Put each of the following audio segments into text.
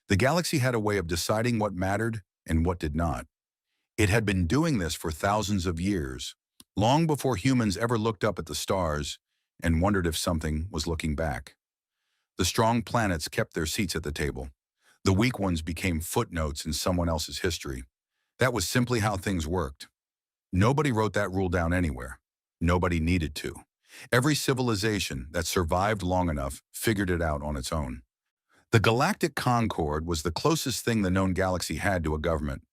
The galaxy had a way of deciding what mattered and what did not. It had been doing this for thousands of years, long before humans ever looked up at the stars and wondered if something was looking back. The strong planets kept their seats at the table. The weak ones became footnotes in someone else's history. That was simply how things worked. Nobody wrote that rule down anywhere. Nobody needed to. Every civilization that survived long enough figured it out on its own. The Galactic Concord was the closest thing the known galaxy had to a government.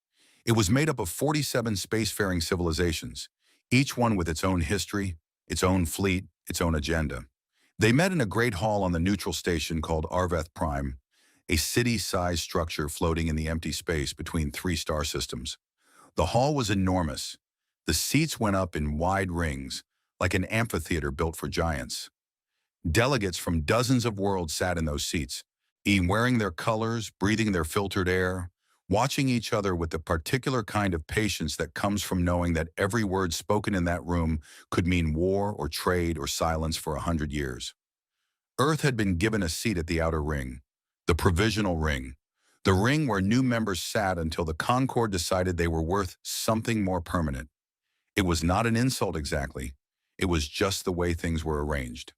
It was made up of 47 spacefaring civilizations, each one with its own history, its own fleet, its own agenda. They met in a great hall on the neutral station called Arveth Prime, a city-sized structure floating in the empty space between three star systems. The hall was enormous. The seats went up in wide rings, like an amphitheater built for giants. Delegates from dozens of worlds sat in those seats, wearing their colors, breathing their filtered air, watching each other with the particular kind of patience that comes from knowing that every word spoken in that room could mean war or trade or silence for 100 years. Earth had been given a seat at the outer ring, the provisional ring, the ring where new members sat until the Concord decided they were worth something more permanent. It was not an insult exactly. It was just the way things were arranged.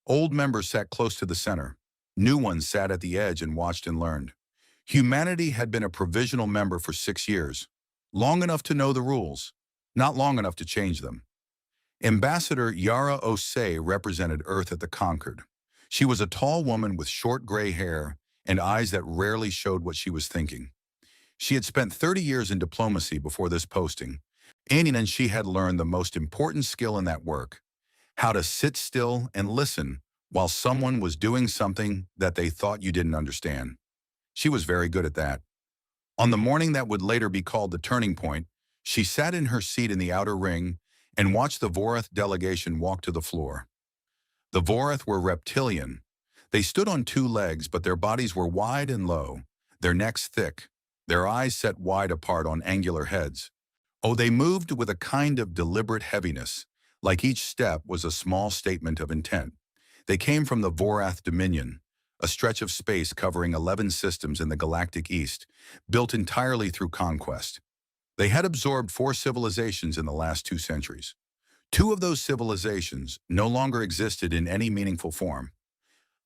Old members sat close to the center. New ones sat at the edge and watched and learned. Humanity had been a provisional member for 6 years, long enough to know the rules, not long enough to change them. Ambassador Yara Osei represented Earth at the Concord. She was a tall woman with short gray hair and eyes that rarely showed what she was thinking. She had spent 30 years in diplomacy before this posting, and she had learned the most important skill in that work: how to sit still and listen while someone was doing something that they thought you didn't understand. She was very good at that. On the morning that would later be called the turning point, she sat in her seat in the outer ring and watched the Vorath delegation walk to the floor. The Vorath were reptilian. They stood on two legs, but their bodies were wide and low, their necks thick, their eyes set wide apart on angular heads. Oh, they moved with a kind of deliberate heaviness, like each step was a small statement of intent. They came from the Vorath Dominion, a stretch of space covering 11 systems in the galactic east, built entirely through conquest. They had absorbed 4 civilizations in the last 2 centuries. 2 of those civilizations no longer existed in any meaningful form.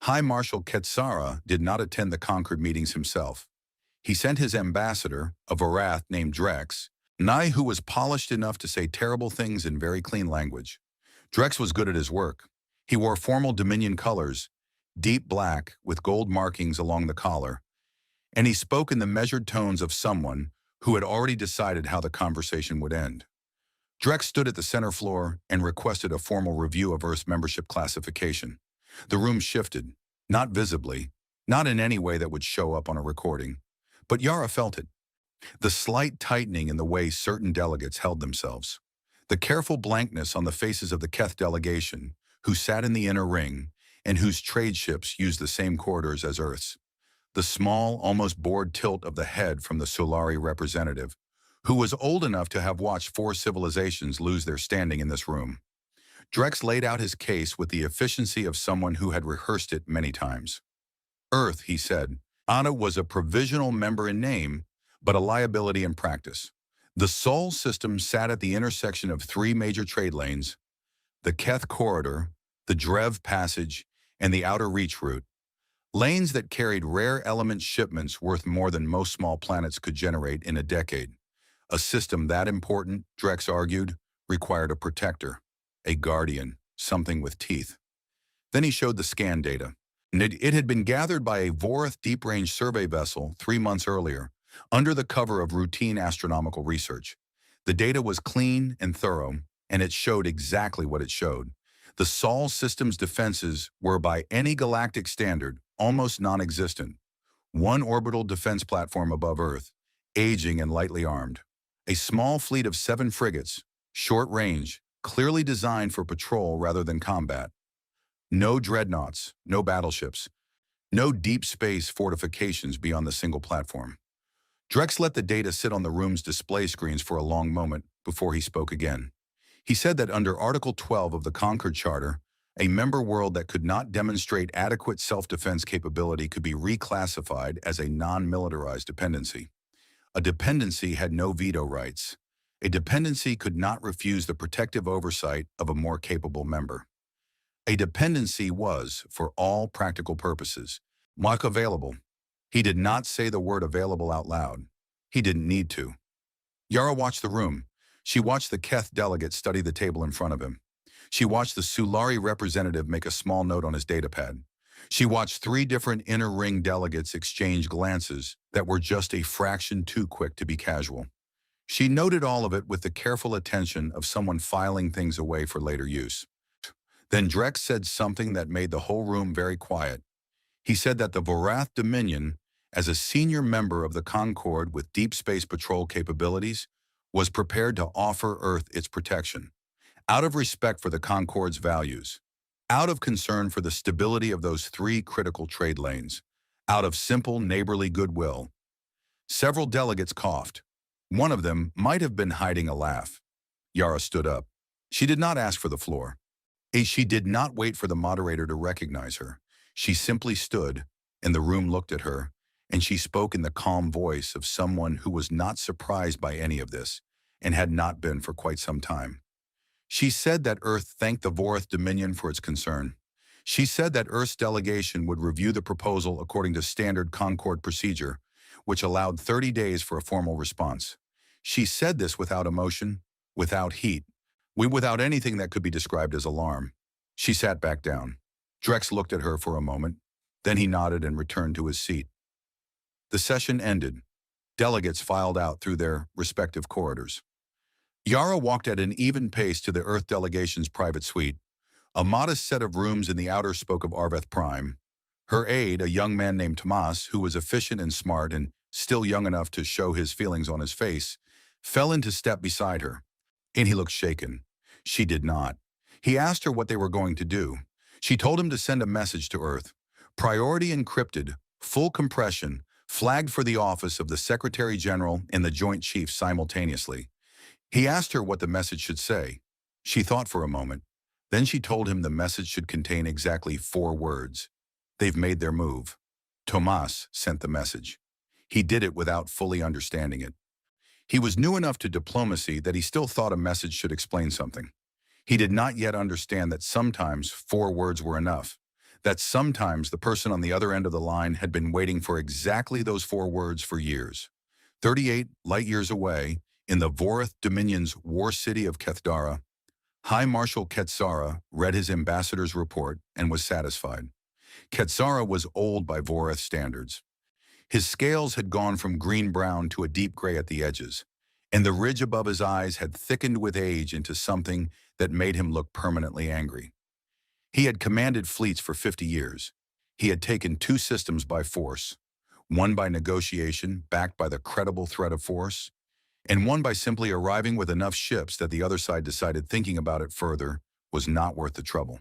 High Marshal Ketsara did not attend the Concord meetings himself. He sent his ambassador, a Vorath named Drex, who was polished enough to say terrible things in very clean language. Drex was good at his work. He wore formal Dominion colors, deep black with gold markings along the collar, and he spoke in the measured tones of someone who had already decided how the conversation would end. Drex stood at the center floor and requested a formal review of Earth's membership classification. The room shifted, not visibly, not in any way that would show up on a recording, but Yara felt it. The slight tightening in the way certain delegates held themselves. The careful blankness on the faces of the Keth delegation, who sat in the inner ring and whose trade ships used the same corridors as Earth's. The small, almost bored tilt of the head from the Solari representative, who was old enough to have watched 4 civilizations lose their standing in this room. Drex laid out his case with the efficiency of someone who had rehearsed it many times. Earth, he said, Anna was a provisional member in name, but a liability in practice. The Sol system sat at the intersection of 3 major trade lanes: the Keth Corridor, the Drev Passage, and the Outer Reach Route. Lanes that carried rare element shipments worth more than most small planets could generate in a decade. A system that important, Drex argued, required a protector, a guardian, something with teeth. Then he showed the scan data. It had been gathered by a Vorath deep-range survey vessel 3 months earlier, under the cover of routine astronomical research. The data was clean and thorough, and it showed exactly what it showed. The Sol system's defenses were, by any galactic standard, almost non-existent. 1 orbital defense platform above Earth, aging and lightly armed. A small fleet of 7 frigates, short range, clearly designed for patrol rather than combat. No dreadnoughts, no battleships, no deep space fortifications beyond the single platform. Drex let the data sit on the room's display screens for a long moment before he spoke again. He said that under Article 12 of the Concord Charter, A member world that could not demonstrate adequate self-defense capability could be reclassified as a non-militarized dependency. A dependency had no veto rights. A dependency could not refuse the protective oversight of a more capable member. A dependency was, for all practical purposes, mock available. He did not say the word available out loud. He didn't need to. Yara watched the room. She watched the Keth delegate study the table in front of him. She watched the Sulari representative make a small note on his datapad. She watched 3 different inner ring delegates exchange glances that were just a fraction too quick to be casual. She noted all of it with the careful attention of someone filing things away for later use. Then Drex said something that made the whole room very quiet. He said that the Vorath Dominion, as a senior member of the Concord with deep space patrol capabilities, was prepared to offer Earth its protection, out of respect for the Concord's values, out of concern for the stability of those 3 critical trade lanes, out of simple neighborly goodwill. Several delegates coughed. One of them might have been hiding a laugh. Yara stood up. She did not ask for the floor. She did not wait for the moderator to recognize her. She simply stood, and the room looked at her, and she spoke in the calm voice of someone who was not surprised by any of this, and had not been for quite some time. She said that Earth thanked the Vorath Dominion for its concern. She said that Earth's delegation would review the proposal according to standard Concord procedure, which allowed 30 days for a formal response. She said this without emotion, without heat, without anything that could be described as alarm. She sat back down. Drex looked at her for a moment. Then he nodded and returned to his seat. The session ended. Delegates filed out through their respective corridors. Yara walked at an even pace to the Earth delegation's private suite. A modest set of rooms in the outer spoke of Arveth Prime. Her aide, a young man named Tomas, who was efficient and smart and still young enough to show his feelings on his face, fell into step beside her. And he looked shaken. She did not. He asked her what they were going to do. She told him to send a message to Earth. Priority encrypted, full compression, flagged for the office of the Secretary General and the Joint Chiefs simultaneously. He asked her what the message should say. She thought for a moment. Then she told him the message should contain exactly 4 words. They've made their move. Tomas sent the message. He did it without fully understanding it. He was new enough to diplomacy that he still thought a message should explain something. He did not yet understand that sometimes 4 words were enough, that sometimes the person on the other end of the line had been waiting for exactly those 4 words for years. 38 light-years away, in the Vorath Dominion's war city of Kethdara, High Marshal Ketsara read his ambassador's report and was satisfied. Ketsara was old by Vorath standards. His scales had gone from green-brown to a deep gray at the edges, and the ridge above his eyes had thickened with age into something that made him look permanently angry. He had commanded fleets for 50 years. He had taken 2 systems by force, one by negotiation backed by the credible threat of force, and one by simply arriving with enough ships that the other side decided thinking about it further was not worth the trouble.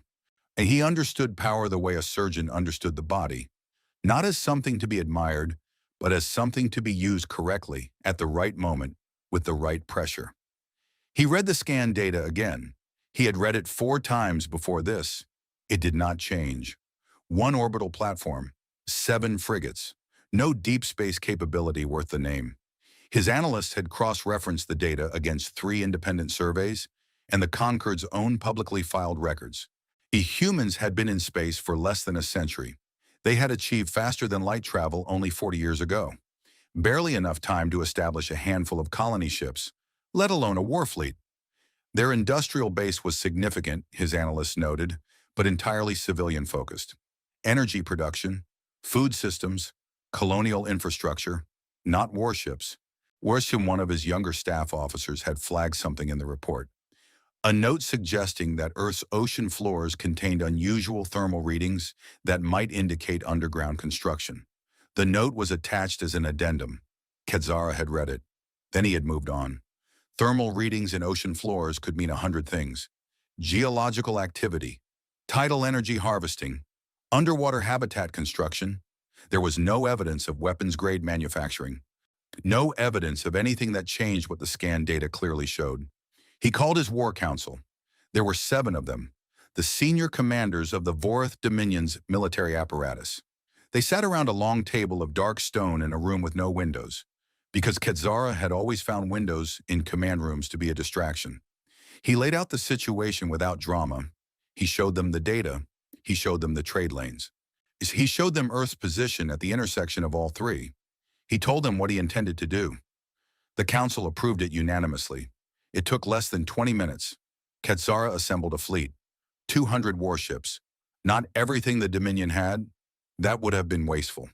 And he understood power the way a surgeon understood the body, not as something to be admired, but as something to be used correctly at the right moment with the right pressure. He read the scan data again. He had read it 4 times before this. It did not change. 1 orbital platform, 7 frigates, no deep space capability worth the name. His analysts had cross-referenced the data against 3 independent surveys and the Concord's own publicly filed records. The humans had been in space for less than a century. They had achieved faster-than-light travel only 40 years ago. Barely enough time to establish a handful of colony ships, let alone a war fleet. Their industrial base was significant, his analysts noted, but entirely civilian-focused. Energy production, food systems, colonial infrastructure, not warships. Worse, one of his younger staff officers had flagged something in the report. A note suggesting that Earth's ocean floors contained unusual thermal readings that might indicate underground construction. The note was attached as an addendum. Ketsara had read it. Then he had moved on. Thermal readings in ocean floors could mean 100 things. Geological activity, tidal energy harvesting, underwater habitat construction. There was no evidence of weapons-grade manufacturing. No evidence of anything that changed what the scan data clearly showed. He called his war council. There were 7 of them. the senior commanders of the Vorith Dominion's military apparatus. They sat around a long table of dark stone in a room with no windows, because Quetzara had always found windows in command rooms to be a distraction. He laid out the situation without drama. He showed them the data. He showed them the trade lanes. He showed them Earth's position at the intersection of all three. He told them what he intended to do. The council approved it unanimously. It took less than 20 minutes. Quetzara assembled a fleet. 200 warships. Not everything the Dominion had. That would have been wasteful.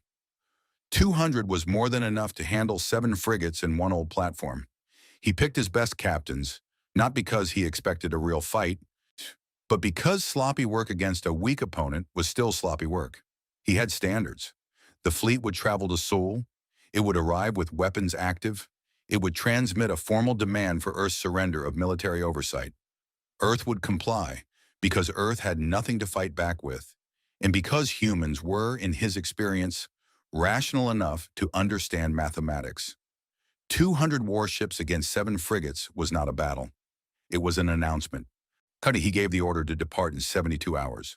200 was more than enough to handle 7 frigates and 1 old platform. He picked his best captains, not because he expected a real fight, but because sloppy work against a weak opponent was still sloppy work. He had standards. The fleet would travel to Seoul. It would arrive with weapons active. It would transmit a formal demand for Earth's surrender of military oversight. Earth would comply, because Earth had nothing to fight back with, and because humans were, in his experience, rational enough to understand mathematics. 200 warships against 7 frigates was not a battle. It was an announcement. He gave the order to depart in 72 hours.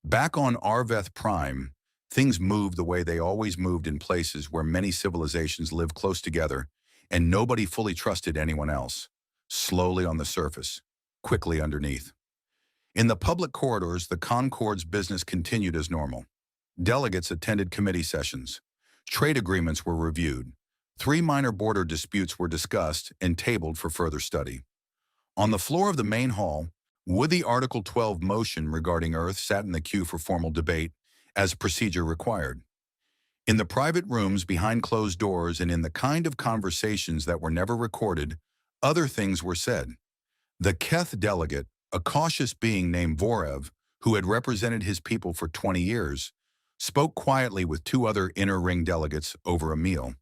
Back on Arveth Prime, things moved the way they always moved in places where many civilizations live close together and nobody fully trusted anyone else. Slowly on the surface, quickly underneath. In the public corridors, the Concorde's business continued as normal. Delegates attended committee sessions. Trade agreements were reviewed. 3 minor border disputes were discussed and tabled for further study. On the floor of the main hall, would the Article 12 motion regarding Earth sat in the queue for formal debate, as procedure required. In the private rooms behind closed doors and in the kind of conversations that were never recorded, other things were said. The Keth delegate, a cautious being named Vorev, who had represented his people for 20 years, spoke quietly with 2 other inner ring delegates over a meal.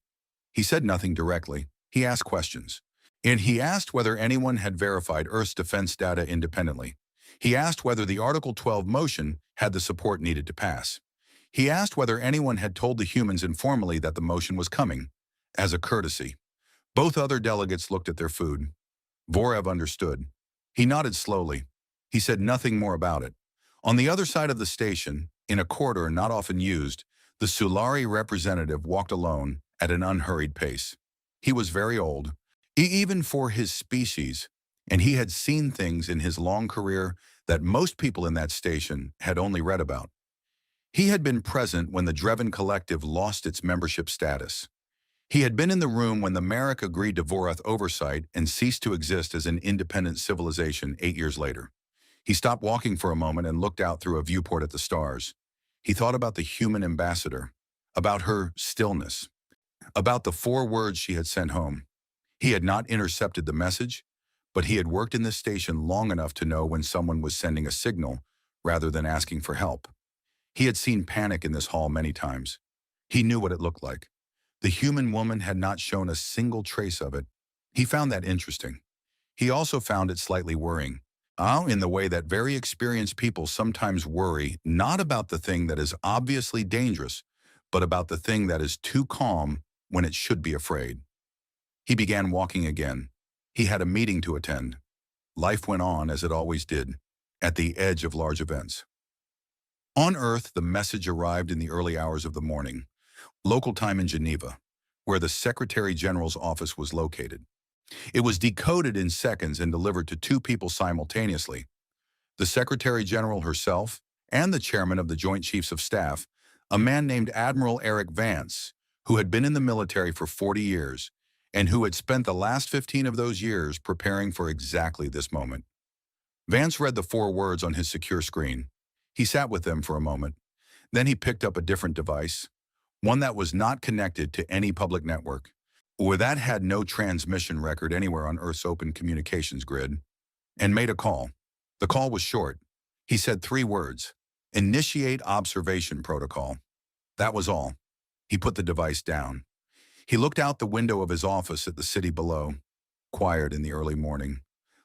He said nothing directly. He asked questions. And he asked whether anyone had verified Earth's defense data independently. He asked whether the Article 12 motion had the support needed to pass. He asked whether anyone had told the humans informally that the motion was coming, as a courtesy. Both other delegates looked at their food. Vorev understood. He nodded slowly. He said nothing more about it. On the other side of the station, in a corridor not often used, the Sulari representative walked alone at an unhurried pace. He was very old, even for his species, and he had seen things in his long career that most people in that station had only read about. He had been present when the Dreven Collective lost its membership status. He had been in the room when the Merrick agreed to Voreth oversight and ceased to exist as an independent civilization 8 years later. He stopped walking for a moment and looked out through a viewport at the stars. He thought about the human ambassador, about her stillness, about the 4 words she had sent home. He had not intercepted the message, but he had worked in this station long enough to know when someone was sending a signal rather than asking for help. He had seen panic in this hall many times. He knew what it looked like. The human woman had not shown a single trace of it. He found that interesting. He also found it slightly worrying. In the way that very experienced people sometimes worry not about the thing that is obviously dangerous, but about the thing that is too calm when it should be afraid. He began walking again. He had a meeting to attend. Life went on as it always did, at the edge of large events. On Earth, the message arrived in the early hours of the morning, local time in Geneva, where the Secretary General's office was located. It was decoded in seconds and delivered to 2 people simultaneously, the Secretary General herself and the Chairman of the Joint Chiefs of Staff, a man named Admiral Eric Vance, who had been in the military for 40 years and who had spent the last 15 of those years preparing for exactly this moment. Vance read the 4 words on his secure screen. He sat with them for a moment. Then he picked up a different device, one that was not connected to any public network, or that had no transmission record anywhere on Earth's open communications grid, and made a call. The call was short. He said 3 words, "Initiate observation protocol." That was all. He put the device down. He looked out the window of his office at the city below, quiet in the early morning,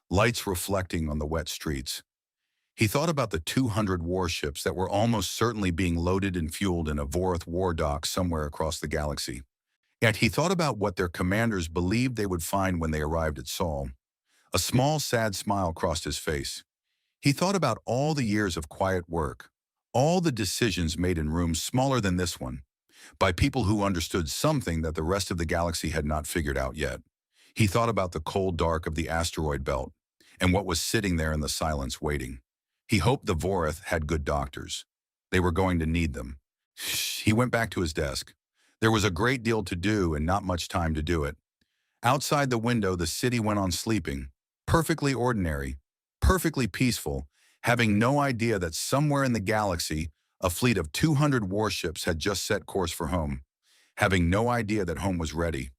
lights reflecting on the wet streets. He thought about the 200 warships that were almost certainly being loaded and fueled in a Voreth war dock somewhere across the galaxy. Yet he thought about what their commanders believed they would find when they arrived at Sol. A small, sad smile crossed his face. He thought about all the years of quiet work, all the decisions made in rooms smaller than this one, by people who understood something that the rest of the galaxy had not figured out yet. He thought about the cold dark of the asteroid belt and what was sitting there in the silence waiting. He hoped the Vorith had good doctors. They were going to need them. He went back to his desk. There was a great deal to do and not much time to do it. Outside the window, the city went on sleeping, perfectly ordinary, perfectly peaceful, having no idea that somewhere in the galaxy, a fleet of 200 warships had just set course for home, having no idea that home was ready.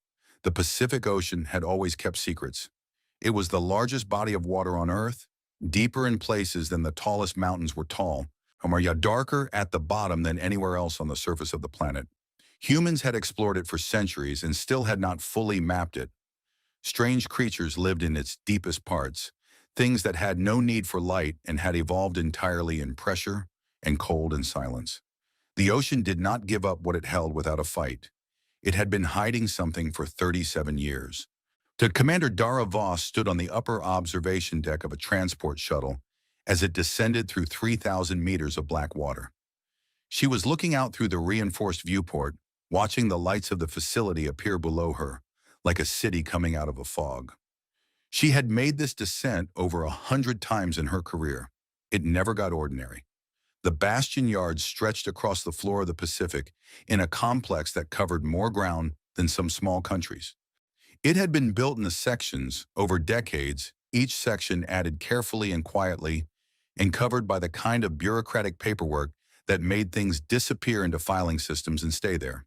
The Pacific Ocean had always kept secrets. It was the largest body of water on Earth, deeper in places than the tallest mountains were tall, and darker at the bottom than anywhere else on the surface of the planet. Humans had explored it for centuries and still had not fully mapped it. Strange creatures lived in its deepest parts, things that had no need for light and had evolved entirely in pressure and cold and silence. The ocean did not give up what it held without a fight. It had been hiding something for 37 years. Commander Dara Voss stood on the upper observation deck of a transport shuttle as it descended through 3,000 meters of black water. She was looking out through the reinforced viewport, watching the lights of the facility appear below her, like a city coming out of a fog. She had made this descent over 100 times in her career. It never got ordinary. The bastion yards stretched across the floor of the Pacific in a complex that covered more ground than some small countries. It had been built in the sections over decades, each section added carefully and quietly, and covered by the kind of bureaucratic paperwork that made things disappear into filing systems and stay there.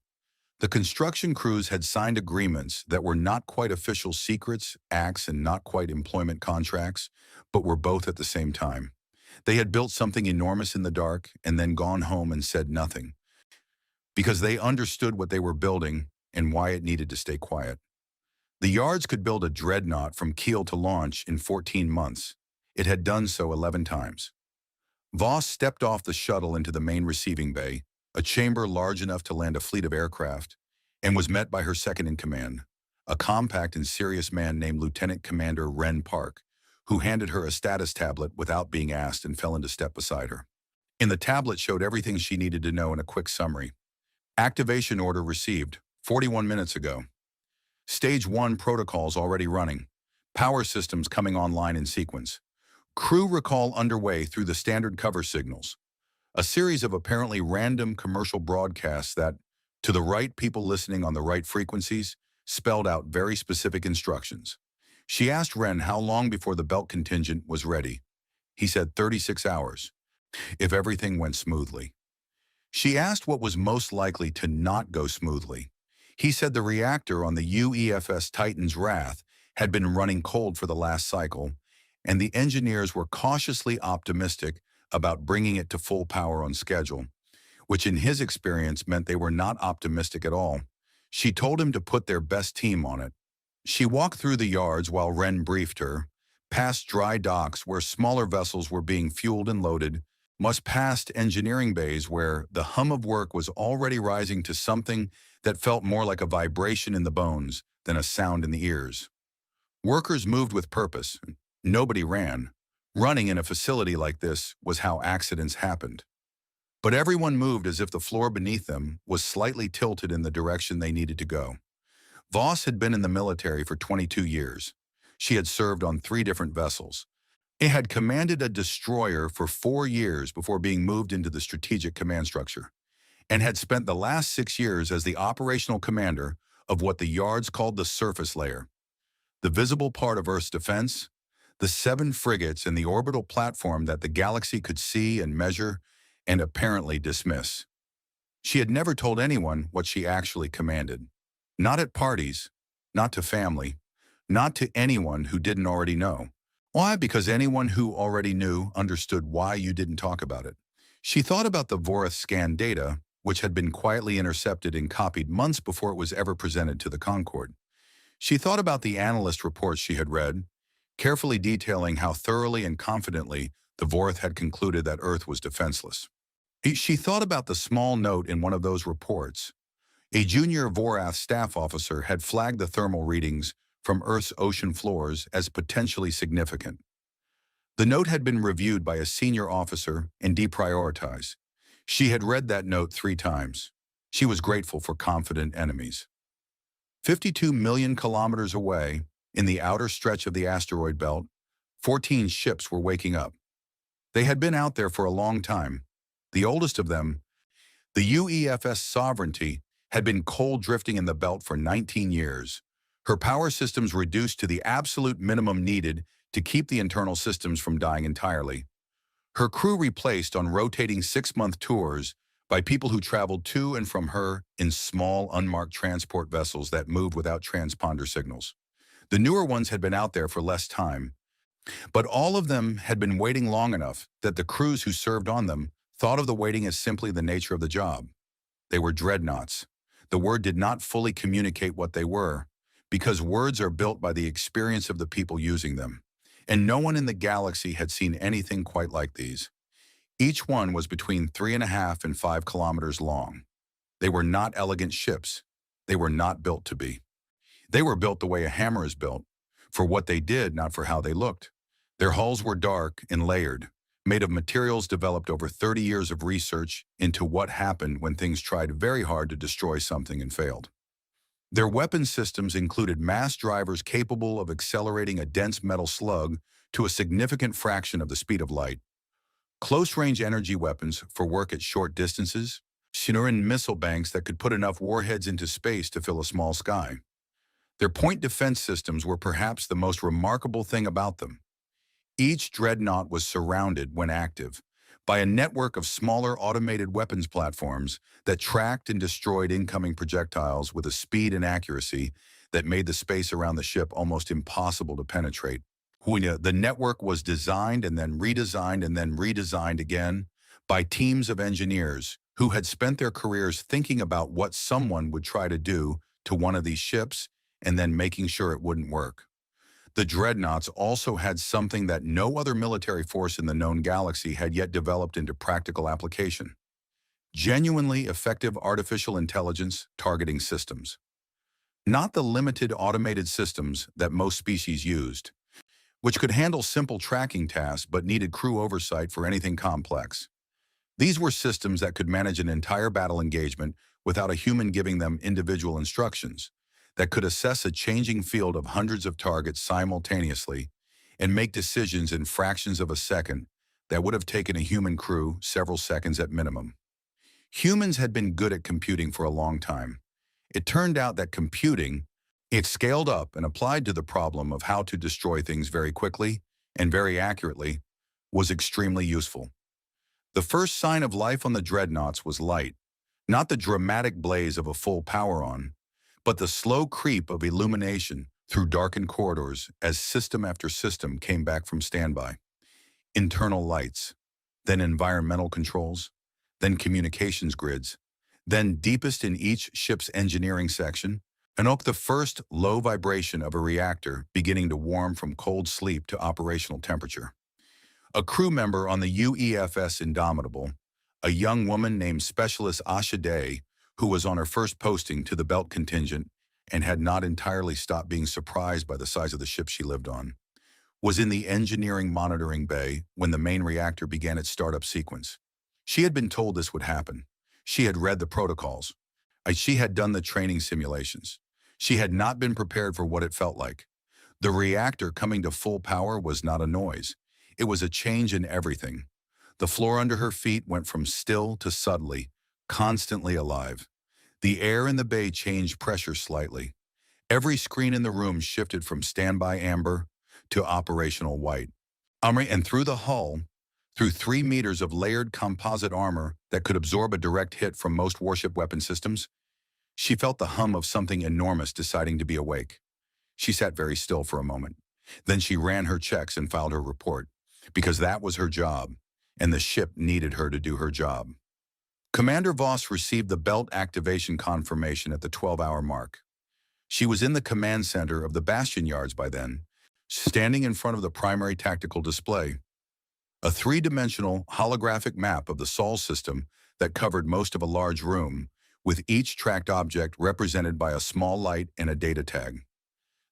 The construction crews had signed agreements that were not quite official secrets, acts, and not quite employment contracts, but were both at the same time. They had built something enormous in the dark and then gone home and said nothing, because they understood what they were building and why it needed to stay quiet. The yards could build a Dreadnought from keel to launch in 14 months. It had done so 11 times. Voss stepped off the shuttle into the main receiving bay, a chamber large enough to land a fleet of aircraft, and was met by her second-in-command, a compact and serious man named Lieutenant Commander Ren Park, who handed her a status tablet without being asked and fell into step beside her. In the tablet showed everything she needed to know in a quick summary. Activation order received 41 minutes ago. Stage 1 protocols already running. Power systems coming online in sequence. Crew recall underway through the standard cover signals. A series of apparently random commercial broadcasts that, to the right people listening on the right frequencies, spelled out very specific instructions. She asked Ren how long before the belt contingent was ready. He said 36 hours, if everything went smoothly. She asked what was most likely to not go smoothly. He said the reactor on the UEFS Titan's Wrath had been running cold for the last cycle, and the engineers were cautiously optimistic about bringing it to full power on schedule, which in his experience meant they were not optimistic at all. She told him to put their best team on it. She walked through the yards while Ren briefed her, past dry docks where smaller vessels were being fueled and loaded, past engineering bays where the hum of work was already rising to something that felt more like a vibration in the bones than a sound in the ears. Workers moved with purpose. Nobody ran. Running in a facility like this was how accidents happened. But everyone moved as if the floor beneath them was slightly tilted in the direction they needed to go. Voss had been in the military for 22 years. She had served on 3 different vessels. It had commanded a destroyer for 4 years before being moved into the strategic command structure, and had spent the last 6 years as the operational commander of what the yards called the surface layer, the visible part of Earth's defense, the 7 frigates and the orbital platform that the galaxy could see and measure and apparently dismiss. She had never told anyone what she actually commanded. Not at parties, not to family, not to anyone who didn't already know. Why? Because anyone who already knew understood why you didn't talk about it. She thought about the Vorith scan data, which had been quietly intercepted and copied months before it was ever presented to the Concorde. She thought about the analyst reports she had read, carefully detailing how thoroughly and confidently the Vorith had concluded that Earth was defenseless. She thought about the small note in one of those reports. A junior Vorath staff officer had flagged the thermal readings from Earth's ocean floors as potentially significant. The note had been reviewed by a senior officer and deprioritized. She had read that note 3 times. She was grateful for confident enemies. 52 million kilometers away, in the outer stretch of the asteroid belt, 14 ships were waking up. They had been out there for a long time. The oldest of them, the UEFS Sovereignty, had been cold drifting in the belt for 19 years. Her power systems reduced to the absolute minimum needed to keep the internal systems from dying entirely. Her crew replaced on rotating 6-month tours by people who traveled to and from her in small, unmarked transport vessels that moved without transponder signals. The newer ones had been out there for less time, but all of them had been waiting long enough that the crews who served on them thought of the waiting as simply the nature of the job. They were dreadnoughts. The word did not fully communicate what they were, because words are built by the experience of the people using them, and no one in the galaxy had seen anything quite like these. Each one was between 3.5 and 5 kilometers long. They were not elegant ships. They were not built to be. They were built the way a hammer is built, for what they did, not for how they looked. Their hulls were dark and layered, made of materials developed over 30 years of research into what happened when things tried very hard to destroy something and failed. Their weapon systems included mass drivers capable of accelerating a dense metal slug to a significant fraction of the speed of light, close-range energy weapons for work at short distances, Shinran missile banks that could put enough warheads into space to fill a small sky. Their point defense systems were perhaps the most remarkable thing about them. Each dreadnought was surrounded, when active, by a network of smaller automated weapons platforms that tracked and destroyed incoming projectiles with a speed and accuracy that made the space around the ship almost impossible to penetrate. The network was designed and then redesigned and then redesigned again by teams of engineers who had spent their careers thinking about what someone would try to do to one of these ships and then making sure it wouldn't work. The dreadnoughts also had something that no other military force in the known galaxy had yet developed into practical application: genuinely effective artificial intelligence targeting systems. Not the limited automated systems that most species used, which could handle simple tracking tasks but needed crew oversight for anything complex. These were systems that could manage an entire battle engagement without a human giving them individual instructions, that could assess a changing field of hundreds of targets simultaneously and make decisions in fractions of a second that would have taken a human crew several seconds at minimum. Humans had been good at computing for a long time. It turned out that computing, it scaled up and applied to the problem of how to destroy things very quickly and very accurately, was extremely useful. The first sign of life on the dreadnoughts was light, not the dramatic blaze of a full power-on, but the slow creep of illumination through darkened corridors as system after system came back from standby. Internal lights, then environmental controls, then communications grids, then deepest in each ship's engineering section, the first low vibration of a reactor beginning to warm from cold sleep to operational temperature. A crew member on the UEFS Indomitable, a young woman named Specialist Asha Day, who was on her first posting to the belt contingent and had not entirely stopped being surprised by the size of the ship she lived on, was in the engineering monitoring bay when the main reactor began its startup sequence. She had been told this would happen. She had read the protocols. She had done the training simulations. She had not been prepared for what it felt like. The reactor coming to full power was not a noise. It was a change in everything. The floor under her feet went from still to suddenly, constantly alive. The air in the bay changed pressure slightly. Every screen in the room shifted from standby amber to operational white. And through the hull, through 3 meters of layered composite armor that could absorb a direct hit from most warship weapon systems, she felt the hum of something enormous deciding to be awake. She sat very still for a moment. Then she ran her checks and filed her report, because that was her job, and the ship needed her to do her job. Commander Voss received the belt activation confirmation at the 12-hour mark. She was in the command center of the Bastion Yards by then, standing in front of the primary tactical display, a 3-dimensional holographic map of the Sol system that covered most of a large room, with each tracked object represented by a small light and a data tag.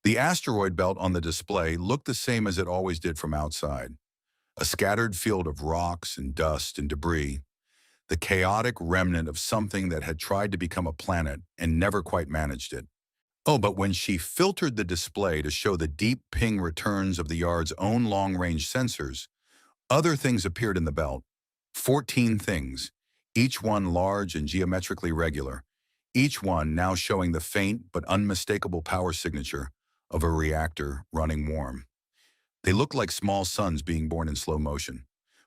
The asteroid belt on the display looked the same as it always did from outside. a scattered field of rocks and dust and debris, the chaotic remnant of something that had tried to become a planet and never quite managed it. Oh, but when she filtered the display to show the deep ping returns of the yard's own long-range sensors, other things appeared in the belt. 14 things, each one large and geometrically regular, each one now showing the faint but unmistakable power signature of a reactor running warm. They looked like small suns being born in slow motion.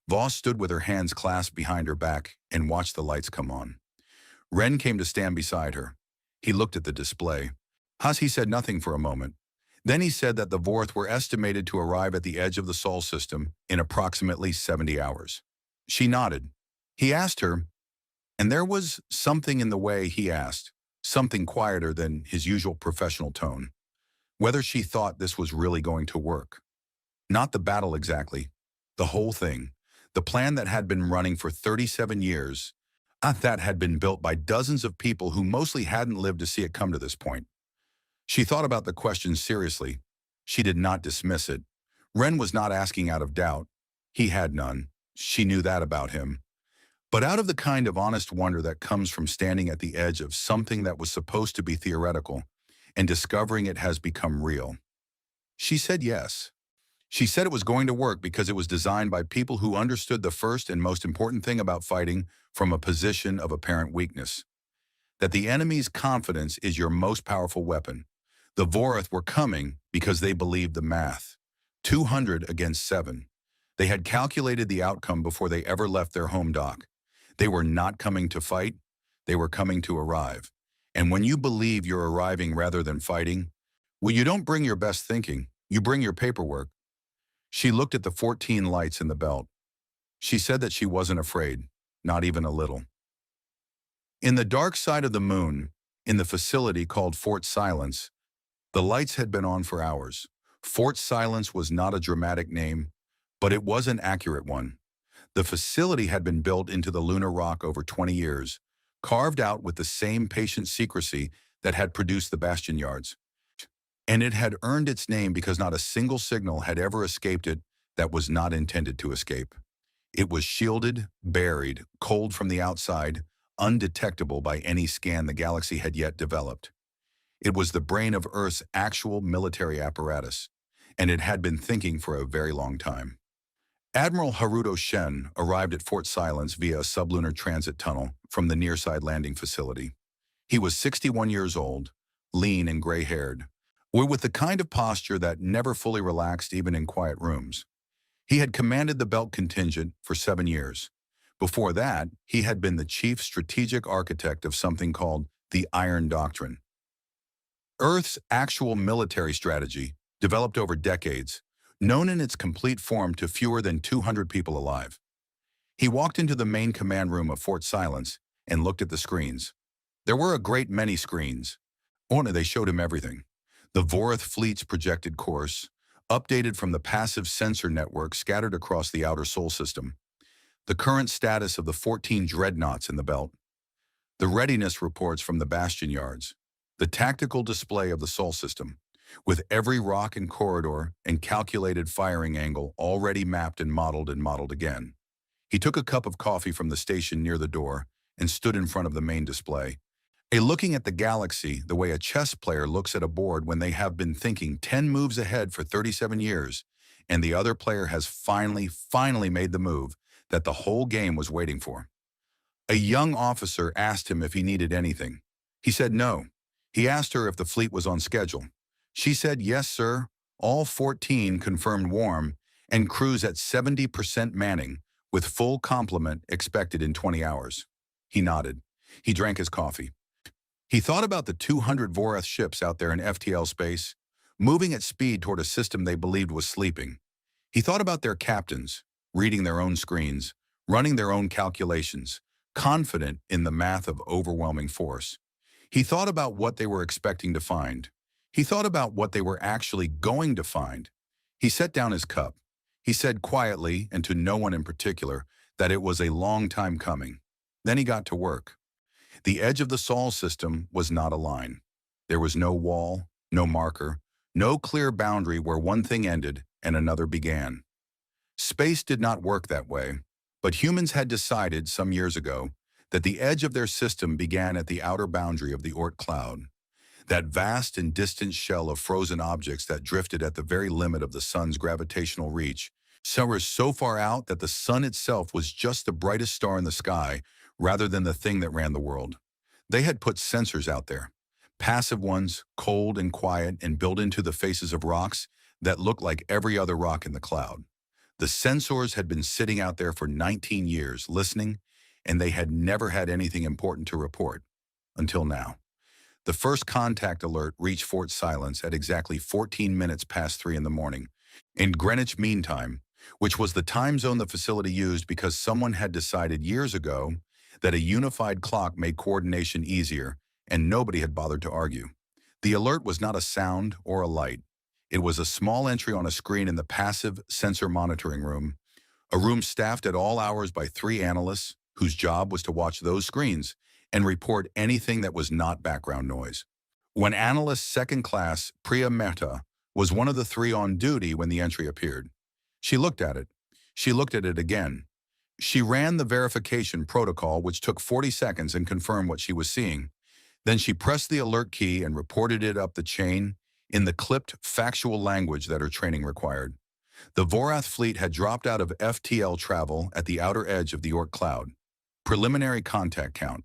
Voss stood with her hands clasped behind her back and watched the lights come on. Ren came to stand beside her. He looked at the display. He said nothing for a moment. Then he said that the Vorth were estimated to arrive at the edge of the Sol system in approximately 70 hours. She nodded. He asked her, and there was something in the way he asked, something quieter than his usual professional tone, whether she thought this was really going to work. Not the battle exactly, the whole thing, the plan that had been running for 37 years, that had been built by dozens of people who mostly hadn't lived to see it come to this point. She thought about the question seriously. She did not dismiss it. Ren was not asking out of doubt. He had none. She knew that about him. But out of the kind of honest wonder that comes from standing at the edge of something that was supposed to be theoretical and discovering it has become real. She said yes. She said it was going to work because it was designed by people who understood the first and most important thing about fighting from a position of apparent weakness. That the enemy's confidence is your most powerful weapon. The Vorth were coming because they believed the math. 200 against 7. They had calculated the outcome before they ever left their home dock. They were not coming to fight. They were coming to arrive. And when you believe you're arriving rather than fighting, well, you don't bring your best thinking. You bring your paperwork. She looked at the 14 lights in the belt. She said that she wasn't afraid, not even a little. In the dark side of the moon, in the facility called Fort Silence, the lights had been on for hours. Fort Silence was not a dramatic name, but it was an accurate one. The facility had been built into the lunar rock over 20 years, carved out with the same patient secrecy that had produced the bastion yards. And it had earned its name because not a single signal had ever escaped it that was not intended to escape. It was shielded, buried, cold from the outside, undetectable by any scan the galaxy had yet developed. It was the brain of Earth's actual military apparatus, and it had been thinking for a very long time. Admiral Haruto Shen arrived at Fort Silence via a sublunar transit tunnel from the nearside landing facility. He was 61 years old, lean and gray-haired, with the kind of posture that never fully relaxed even in quiet rooms. He had commanded the Belt Contingent for 7 years. Before that, he had been the chief strategic architect of something called the Iron Doctrine. Earth's actual military strategy, developed over decades, known in its complete form to fewer than 200 people alive. He walked into the main command room of Fort Silence and looked at the screens. There were a great many screens. They showed him everything. The Vorth fleet's projected course, updated from the passive sensor network scattered across the outer Sol system. The current status of the 14 Dreadnoughts in the belt. The readiness reports from the bastion yards. The tactical display of the Sol system, with every rock and corridor and calculated firing angle already mapped and modeled again. He took a cup of coffee from the station near the door and stood in front of the main display. Looking at the galaxy the way a chess player looks at a board when they have been thinking 10 moves ahead for 37 years, and the other player has finally made the move that the whole game was waiting for. A young officer asked him if he needed anything. He said no. He asked her if the fleet was on schedule. She said, "Yes, sir. All 14 confirmed warm and cruise at 70% manning, with full complement expected in 20 hours. He nodded. He drank his coffee. He thought about the 200 Voreth ships out there in FTL space, moving at speed toward a system they believed was sleeping. He thought about their captains, reading their own screens, running their own calculations, confident in the math of overwhelming force. He thought about what they were expecting to find. He thought about what they were actually going to find. He set down his cup. He said quietly, and to no one in particular, that it was a long time coming. Then he got to work. The edge of the Sol system was not a line. There was no wall, no marker, no clear boundary where one thing ended and another began. Space did not work that way, but humans had decided some years ago that the edge of their system began at the outer boundary of the Oort cloud, that vast and distant shell of frozen objects that drifted at the very limit of the sun's gravitational reach. Some were so far out that the sun itself was just the brightest star in the sky rather than the thing that ran the world. They had put sensors out there, passive ones, cold and quiet and built into the faces of rocks that looked like every other rock in the cloud. The sensors had been sitting out there for 19 years, listening, and they had never had anything important to report. Until now. The first contact alert reached Fort Silence at exactly 14 minutes past 3 in the morning, in Greenwich Mean Time, which was the time zone the facility used because someone had decided years ago that a unified clock made coordination easier, and nobody had bothered to argue. The alert was not a sound or a light. It was a small entry on a screen in the passive sensor monitoring room, a room staffed at all hours by 3 analysts whose job was to watch those screens and report anything that was not background noise. When analyst second class Priya Mehta was one of the 3 on duty when the entry appeared. She looked at it. She looked at it again. She ran the verification protocol, which took 40 seconds, and confirmed what she was seeing. Then she pressed the alert key and reported it up the chain in the clipped, factual language that her training required. The Vorath fleet had dropped out of FTL travel at the outer edge of the Oort cloud. Preliminary contact count,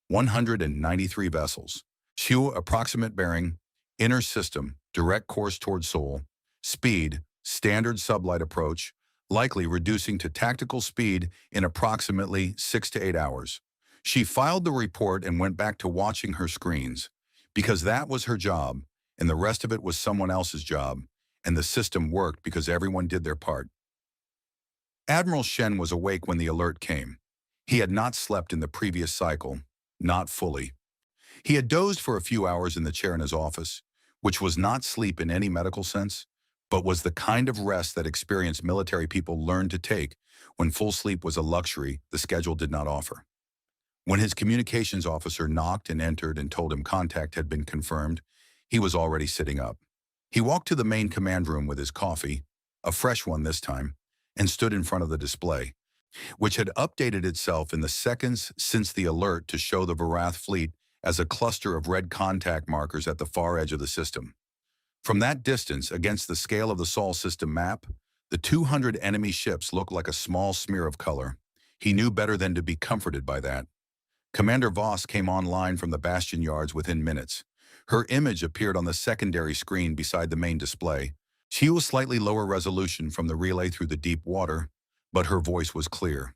193 vessels. Shu approximate bearing, inner system, direct course toward Sol. Speed, standard sublight approach, likely reducing to tactical speed in approximately 6 to 8 hours. She filed the report and went back to watching her screens, because that was her job, and the rest of it was someone else's job, and the system worked because everyone did their part. Admiral Shen was awake when the alert came. He had not slept in the previous cycle, not fully. He had dozed for a few hours in the chair in his office, which was not sleep in any medical sense, but was the kind of rest that experienced military people learned to take when full sleep was a luxury the schedule did not offer. When his communications officer knocked and entered and told him contact had been confirmed, he was already sitting up. He walked to the main command room with his coffee, a fresh one this time, and stood in front of the display, which had updated itself in the seconds since the alert to show the Vorath fleet as a cluster of red contact markers at the far edge of the system. From that distance, against the scale of the Sol system map, the 200 enemy ships looked like a small smear of color. He knew better than to be comforted by that. Commander Voss came online from the bastion yards within minutes. Her image appeared on the secondary screen beside the main display. She was slightly lower resolution from the relay through the deep water, but her voice was clear.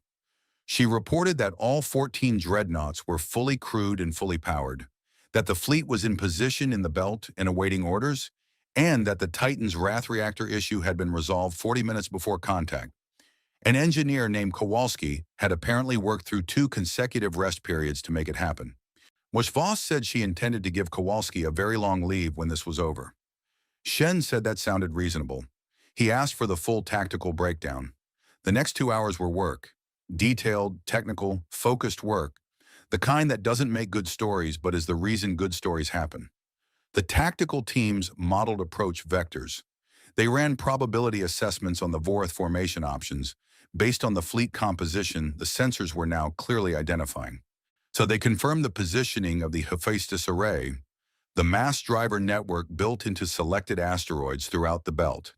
She reported that all 14 dreadnoughts were fully crewed and fully powered, that the fleet was in position in the belt and awaiting orders, and that the Titan's Wrath reactor issue had been resolved 40 minutes before contact. An engineer named Kowalski had apparently worked through 2 consecutive rest periods to make it happen. Which Voss said she intended to give Kowalski a very long leave when this was over. Shen said that sounded reasonable. He asked for the full tactical breakdown. The next 2 hours were work. Detailed, technical, focused work. The kind that doesn't make good stories but is the reason good stories happen. The tactical teams modeled approach vectors. They ran probability assessments on the Vorath formation options. Based on the fleet composition, the sensors were now clearly identifying. So they confirmed the positioning of the Hephaestus array, the mass driver network built into selected asteroids throughout the belt.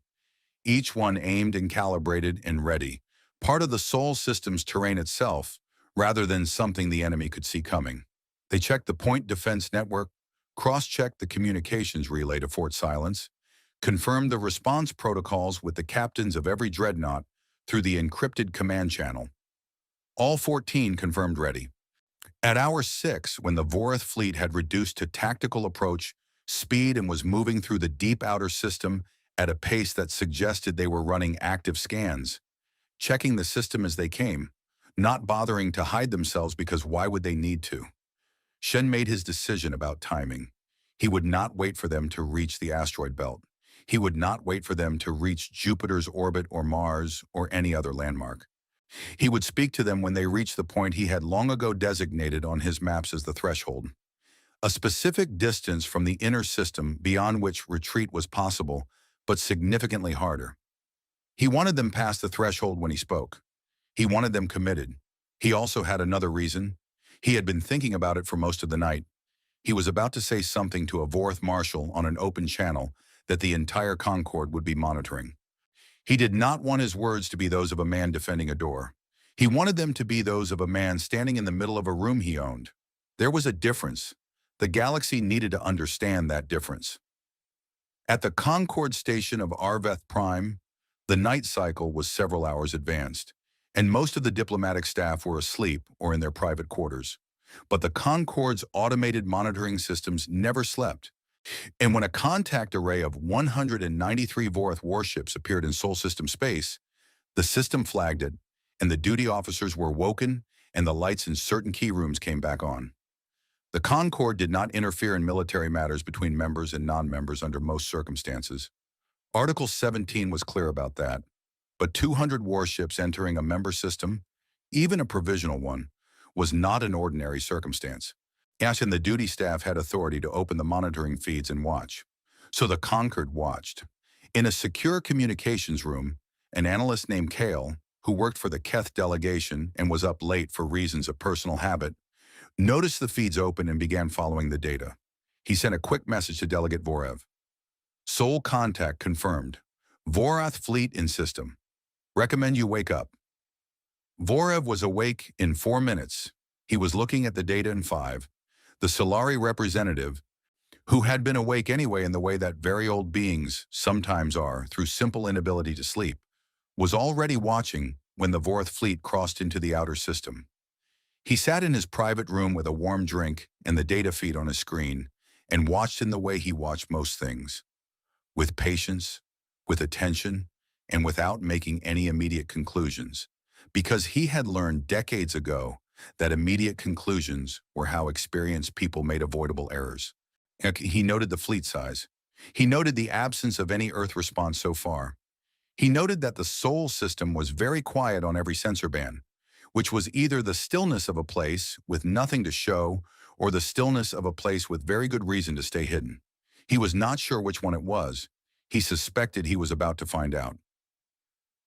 Each one aimed and calibrated and ready, part of the Sol system's terrain itself, rather than something the enemy could see coming. They checked the point defense network, cross-checked the communications relay to Fort Silence, confirmed the response protocols with the captains of every dreadnought through the encrypted command channel. All 14 confirmed ready. At hour 6, when the Vorath fleet had reduced to tactical approach, speed, and was moving through the deep outer system at a pace that suggested they were running active scans, checking the system as they came, not bothering to hide themselves because why would they need to? Shen made his decision about timing. He would not wait for them to reach the asteroid belt. He would not wait for them to reach Jupiter's orbit or Mars or any other landmark. He would speak to them when they reached the point he had long ago designated on his maps as the threshold, a specific distance from the inner system beyond which retreat was possible, but significantly harder. He wanted them past the threshold when he spoke. He wanted them committed. He also had another reason. He had been thinking about it for most of the night. He was about to say something to a Vorth marshal on an open channel that the entire Concord would be monitoring. He did not want his words to be those of a man defending a door. He wanted them to be those of a man standing in the middle of a room he owned. There was a difference. The galaxy needed to understand that difference. At the Concord station of Arveth Prime, the night cycle was several hours advanced, and most of the diplomatic staff were asleep or in their private quarters. But the Concord's automated monitoring systems never slept. And when a contact array of 193 Vorth warships appeared in Sol system space, the system flagged it, and the duty officers were woken, and the lights in certain key rooms came back on. The Concord did not interfere in military matters between members and non-members under most circumstances. Article 17 was clear about that. But 200 warships entering a member system, even a provisional one, was not an ordinary circumstance. Ash and the duty staff had authority to open the monitoring feeds and watch. So the Concord watched. In a secure communications room, an analyst named Kale, who worked for the Keth delegation and was up late for reasons of personal habit, noticed the feeds open and began following the data. He sent a quick message to Delegate Vorev. Sol contact confirmed. Vorath fleet in system. Recommend you wake up. Vorev was awake in 4 minutes. He was looking at the data in 5. The Solari representative, who had been awake anyway in the way that very old beings sometimes are through simple inability to sleep, was already watching when the Vorth fleet crossed into the outer system. He sat in his private room with a warm drink and the data feed on his screen and watched in the way he watched most things. With patience, with attention, and without making any immediate conclusions, because he had learned decades ago that immediate conclusions were how experienced people made avoidable errors. He noted the fleet size. He noted the absence of any Earth response so far. He noted that the Sol system was very quiet on every sensor band, which was either the stillness of a place with nothing to show or the stillness of a place with very good reason to stay hidden. He was not sure which one it was. He suspected he was about to find out.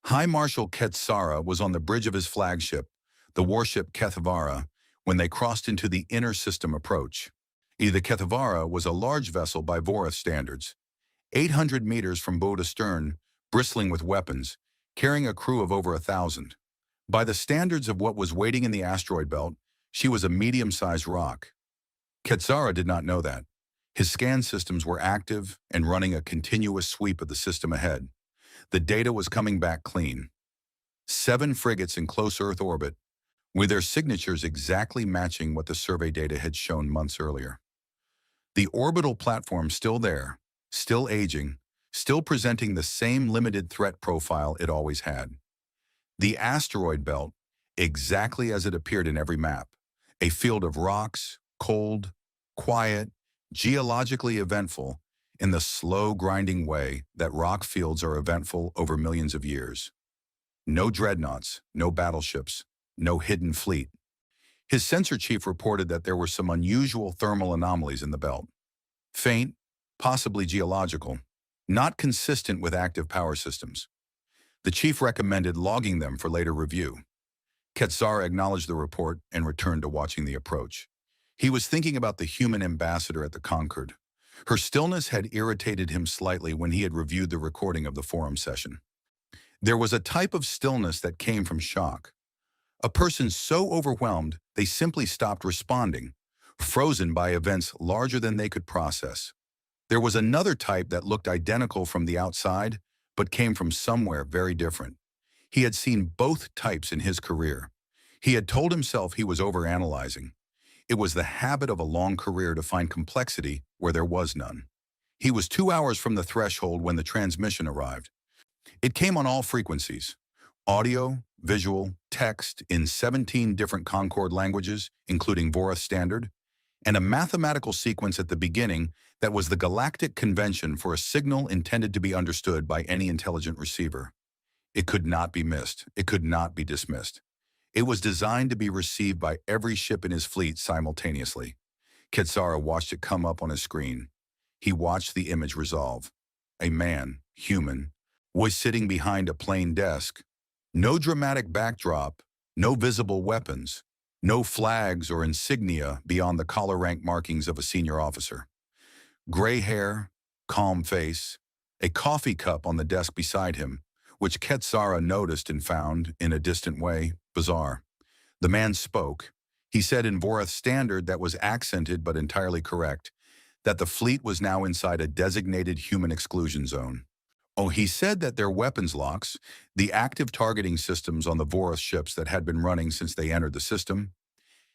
High Marshal Ketsara was on the bridge of his flagship, the warship Kethvara, when they crossed into the inner system approach. The Kethvara was a large vessel by Voreth standards, 800 meters from bow to stern, bristling with weapons, carrying a crew of over 1,000. By the standards of what was waiting in the asteroid belt, she was a medium-sized rock. Ketsara did not know that. His scan systems were active and running a continuous sweep of the system ahead. The data was coming back clean. 7 frigates in close Earth orbit, with their signatures exactly matching what the survey data had shown months earlier. The orbital platform still there, still aging, still presenting the same limited threat profile it always had. The asteroid belt, exactly as it appeared in every map, a field of rocks, cold, quiet, geologically eventful, in the slow grinding way that rock fields are eventful over millions of years. No dreadnoughts, no battleships, no hidden fleet. His sensor chief reported that there were some unusual thermal anomalies in the belt. Faint, possibly geological, not consistent with active power systems. The chief recommended logging them for later review. Ketsara acknowledged the report and returned to watching the approach. He was thinking about the human ambassador at the Concord. Her stillness had irritated him slightly when he had reviewed the recording of the forum session. There was a type of stillness that came from shock. A person so overwhelmed they simply stopped responding, frozen by events larger than they could process. There was another type that looked identical from the outside, but came from somewhere very different. He had seen both types in his career. He had told himself he was overanalyzing. It was the habit of a long career to find complexity where there was none. He was 2 hours from the threshold when the transmission arrived. It came on all frequencies: audio, visual, text in 17 different Concord languages, including Voreth Standard, and a mathematical sequence at the beginning that was the Galactic convention for a signal intended to be understood by any intelligent receiver. It could not be missed. It could not be dismissed. It was designed to be received by every ship in his fleet simultaneously. Ketsara watched it come up on his screen. He watched the image resolve. A man, human, was sitting behind a plain desk. No dramatic backdrop, no visible weapons, no flags or insignia beyond the collar rank markings of a senior officer. Gray hair, calm face, a coffee cup on the desk beside him, which Ketsara noticed and found, in a distant way, bizarre. The man spoke. He said in Vorath standard that was accented but entirely correct, that the fleet was now inside a designated human exclusion zone. Oh, he said that their weapons locks, the active targeting systems on the Vorath ships that had been running since they entered the system,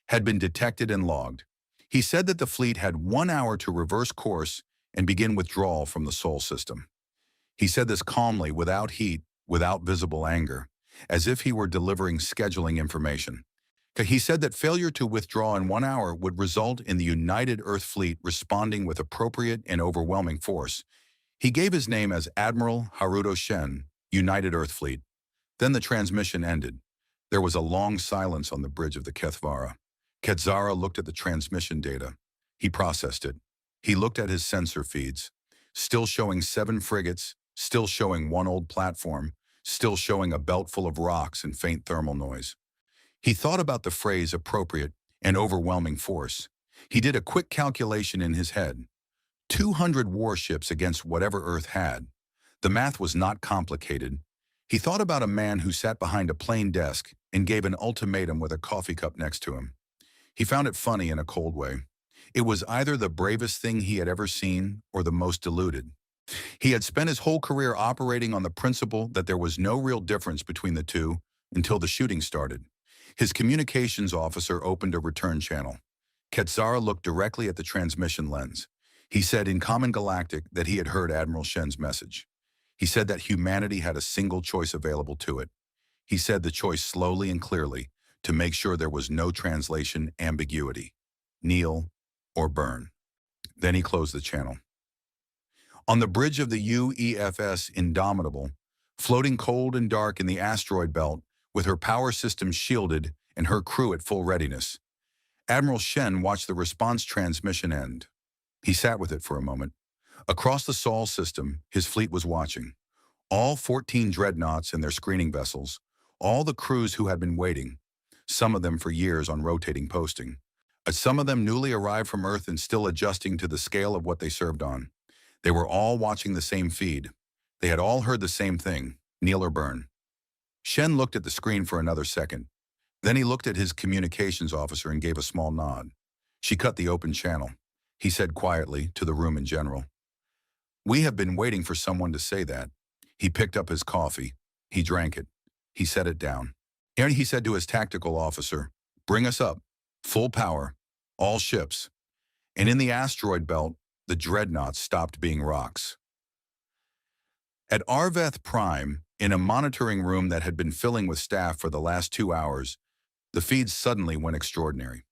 had been detected and logged. He said that the fleet had 1 hour to reverse course and begin withdrawal from the Sol system. He said this calmly, without heat, without visible anger, as if he were delivering scheduling information. He said that failure to withdraw in 1 hour would result in the United Earth Fleet responding with appropriate and overwhelming force. He gave his name as Admiral Haruto Shen, United Earth Fleet. Then the transmission ended. There was a long silence on the bridge of the Kethvara. Ketsara looked at the transmission data. He processed it. He looked at his sensor feeds, still showing 7 frigates, still showing 1 old platform, still showing a belt full of rocks and faint thermal noise. He thought about the phrase appropriate and overwhelming force. He did a quick calculation in his head. 200 warships against whatever Earth had. The math was not complicated. He thought about a man who sat behind a plain desk and gave an ultimatum with a coffee cup next to him. He found it funny in a cold way. It was either the bravest thing he had ever seen or the most deluded. He had spent his whole career operating on the principle that there was no real difference between the two until the shooting started. His communications officer opened a return channel. Ketsara looked directly at the transmission lens. He said in Common Galactic that he had heard Admiral Shen's message. He said that humanity had a single choice available to it. He said the choice slowly and clearly to make sure there was no translation ambiguity. Kneel or burn. Then he closed the channel. On the bridge of the UEFS Indomitable, floating cold and dark in the asteroid belt, with her power systems shielded and her crew at full readiness, Admiral Shen watched the response transmission end. He sat with it for a moment. Across the Sol system, his fleet was watching. All 14 dreadnoughts and their screening vessels, all the crews who had been waiting, some of them for years on rotating posting, some of them newly arrived from Earth and still adjusting to the scale of what they served on. They were all watching the same feed. They had all heard the same thing, kneel or burn. Shen looked at the screen for another second. Then he looked at his communications officer and gave a small nod. She cut the open channel. He said quietly to the room in general, "We have been waiting for someone to say that." He picked up his coffee. He drank it. He set it down. And he said to his tactical officer, "Bring us up. Full power. All ships." And in the asteroid belt, the dreadnoughts stopped being rocks. At Arveth Prime, in a monitoring room that had been filling with staff for the last 2 hours, the feed suddenly went extraordinary.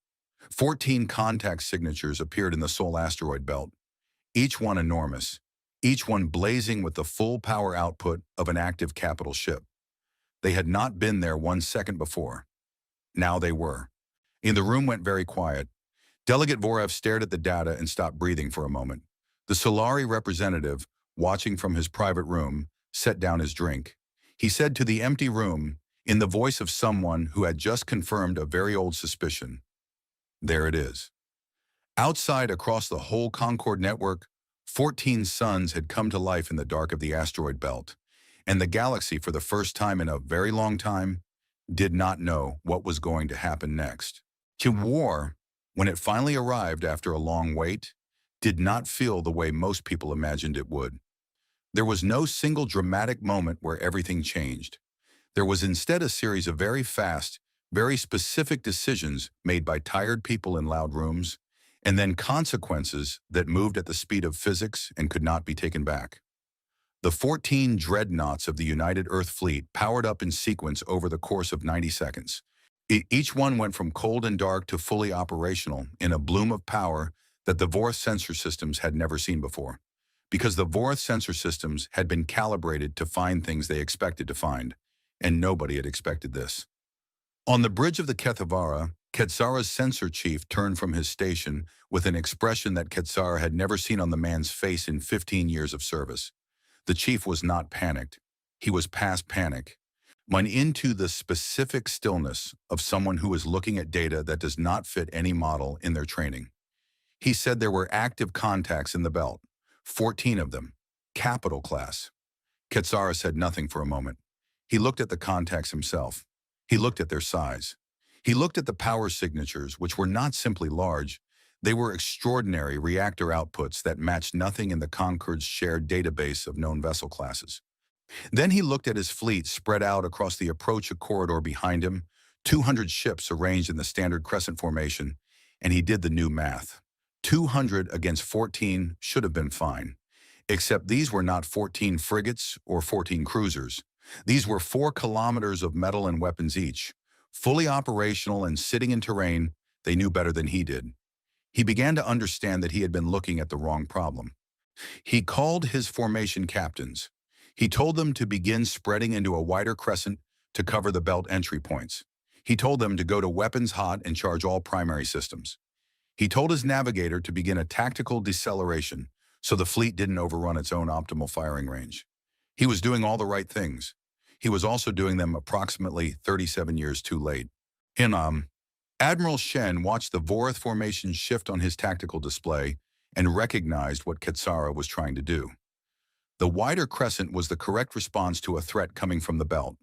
14 contact signatures appeared in the Sol asteroid belt, each one enormous, each one blazing with the full power output of an active capital ship. They had not been there 1 second before. Now they were. And the room went very quiet. Delegate Vorev stared at the data and stopped breathing for a moment. The Solari representative, watching from his private room, set down his drink. He said to the empty room, in the voice of someone who had just confirmed a very old suspicion, "There it is." Outside, across the whole Concord network, 14 suns had come to life in the dark of the asteroid belt, and the galaxy, for the first time in a very long time, did not know what was going to happen next. War, when it finally arrived after a long wait, did not feel the way most people imagined it would. There was no single dramatic moment where everything changed. There was instead a series of very fast, very specific decisions made by tired people in loud rooms, and then consequences that moved at the speed of physics and could not be taken back. The 14 dreadnoughts of the United Earth Fleet powered up in sequence over the course of 90 seconds. Each one went from cold and dark to fully operational in a bloom of power that the Vorath sensor systems had never seen before, because the Vorath sensor systems had been calibrated to find things they expected to find, and nobody had expected this. On the bridge of the Kethvara, Ketsara's sensor chief turned from his station with an expression that Ketsara had never seen on the man's face in 15 years of service. The chief was not panicked. He was past panic, went into the specific stillness of someone who is looking at data that does not fit any model in their training. He said there were active contacts in the belt, 14 of them, capital class. Katsara said nothing for a moment. He looked at the contacts himself. He looked at their size. He looked at the power signatures, which were not simply large. They were extraordinary reactor outputs that matched nothing in the Concord's shared database of known vessel classes. Then he looked at his fleet spread out across the approach corridor behind him, 200 ships arranged in the standard crescent formation, and he did the new math. 200 against 14 should have been fine. Except these were not 14 frigates or 14 cruisers. These were 4 kilometers of metal and weapons each, fully operational and sitting in terrain they knew better than he did. He began to understand that he had been looking at the wrong problem. He called his formation captains. He told them to begin spreading into a wider crescent to cover the belt entry points. He told them to go to weapons hot and charge all primary systems. He told his navigator to begin a tactical deceleration so the fleet didn't overrun its own optimal firing range. He was doing all the right things. He was also doing them approximately 37 years too late. Admiral Shen watched the Vorath formation shift on his tactical display and recognized what Katsara was trying to do. The wider crescent was the correct response to a threat coming from the belt.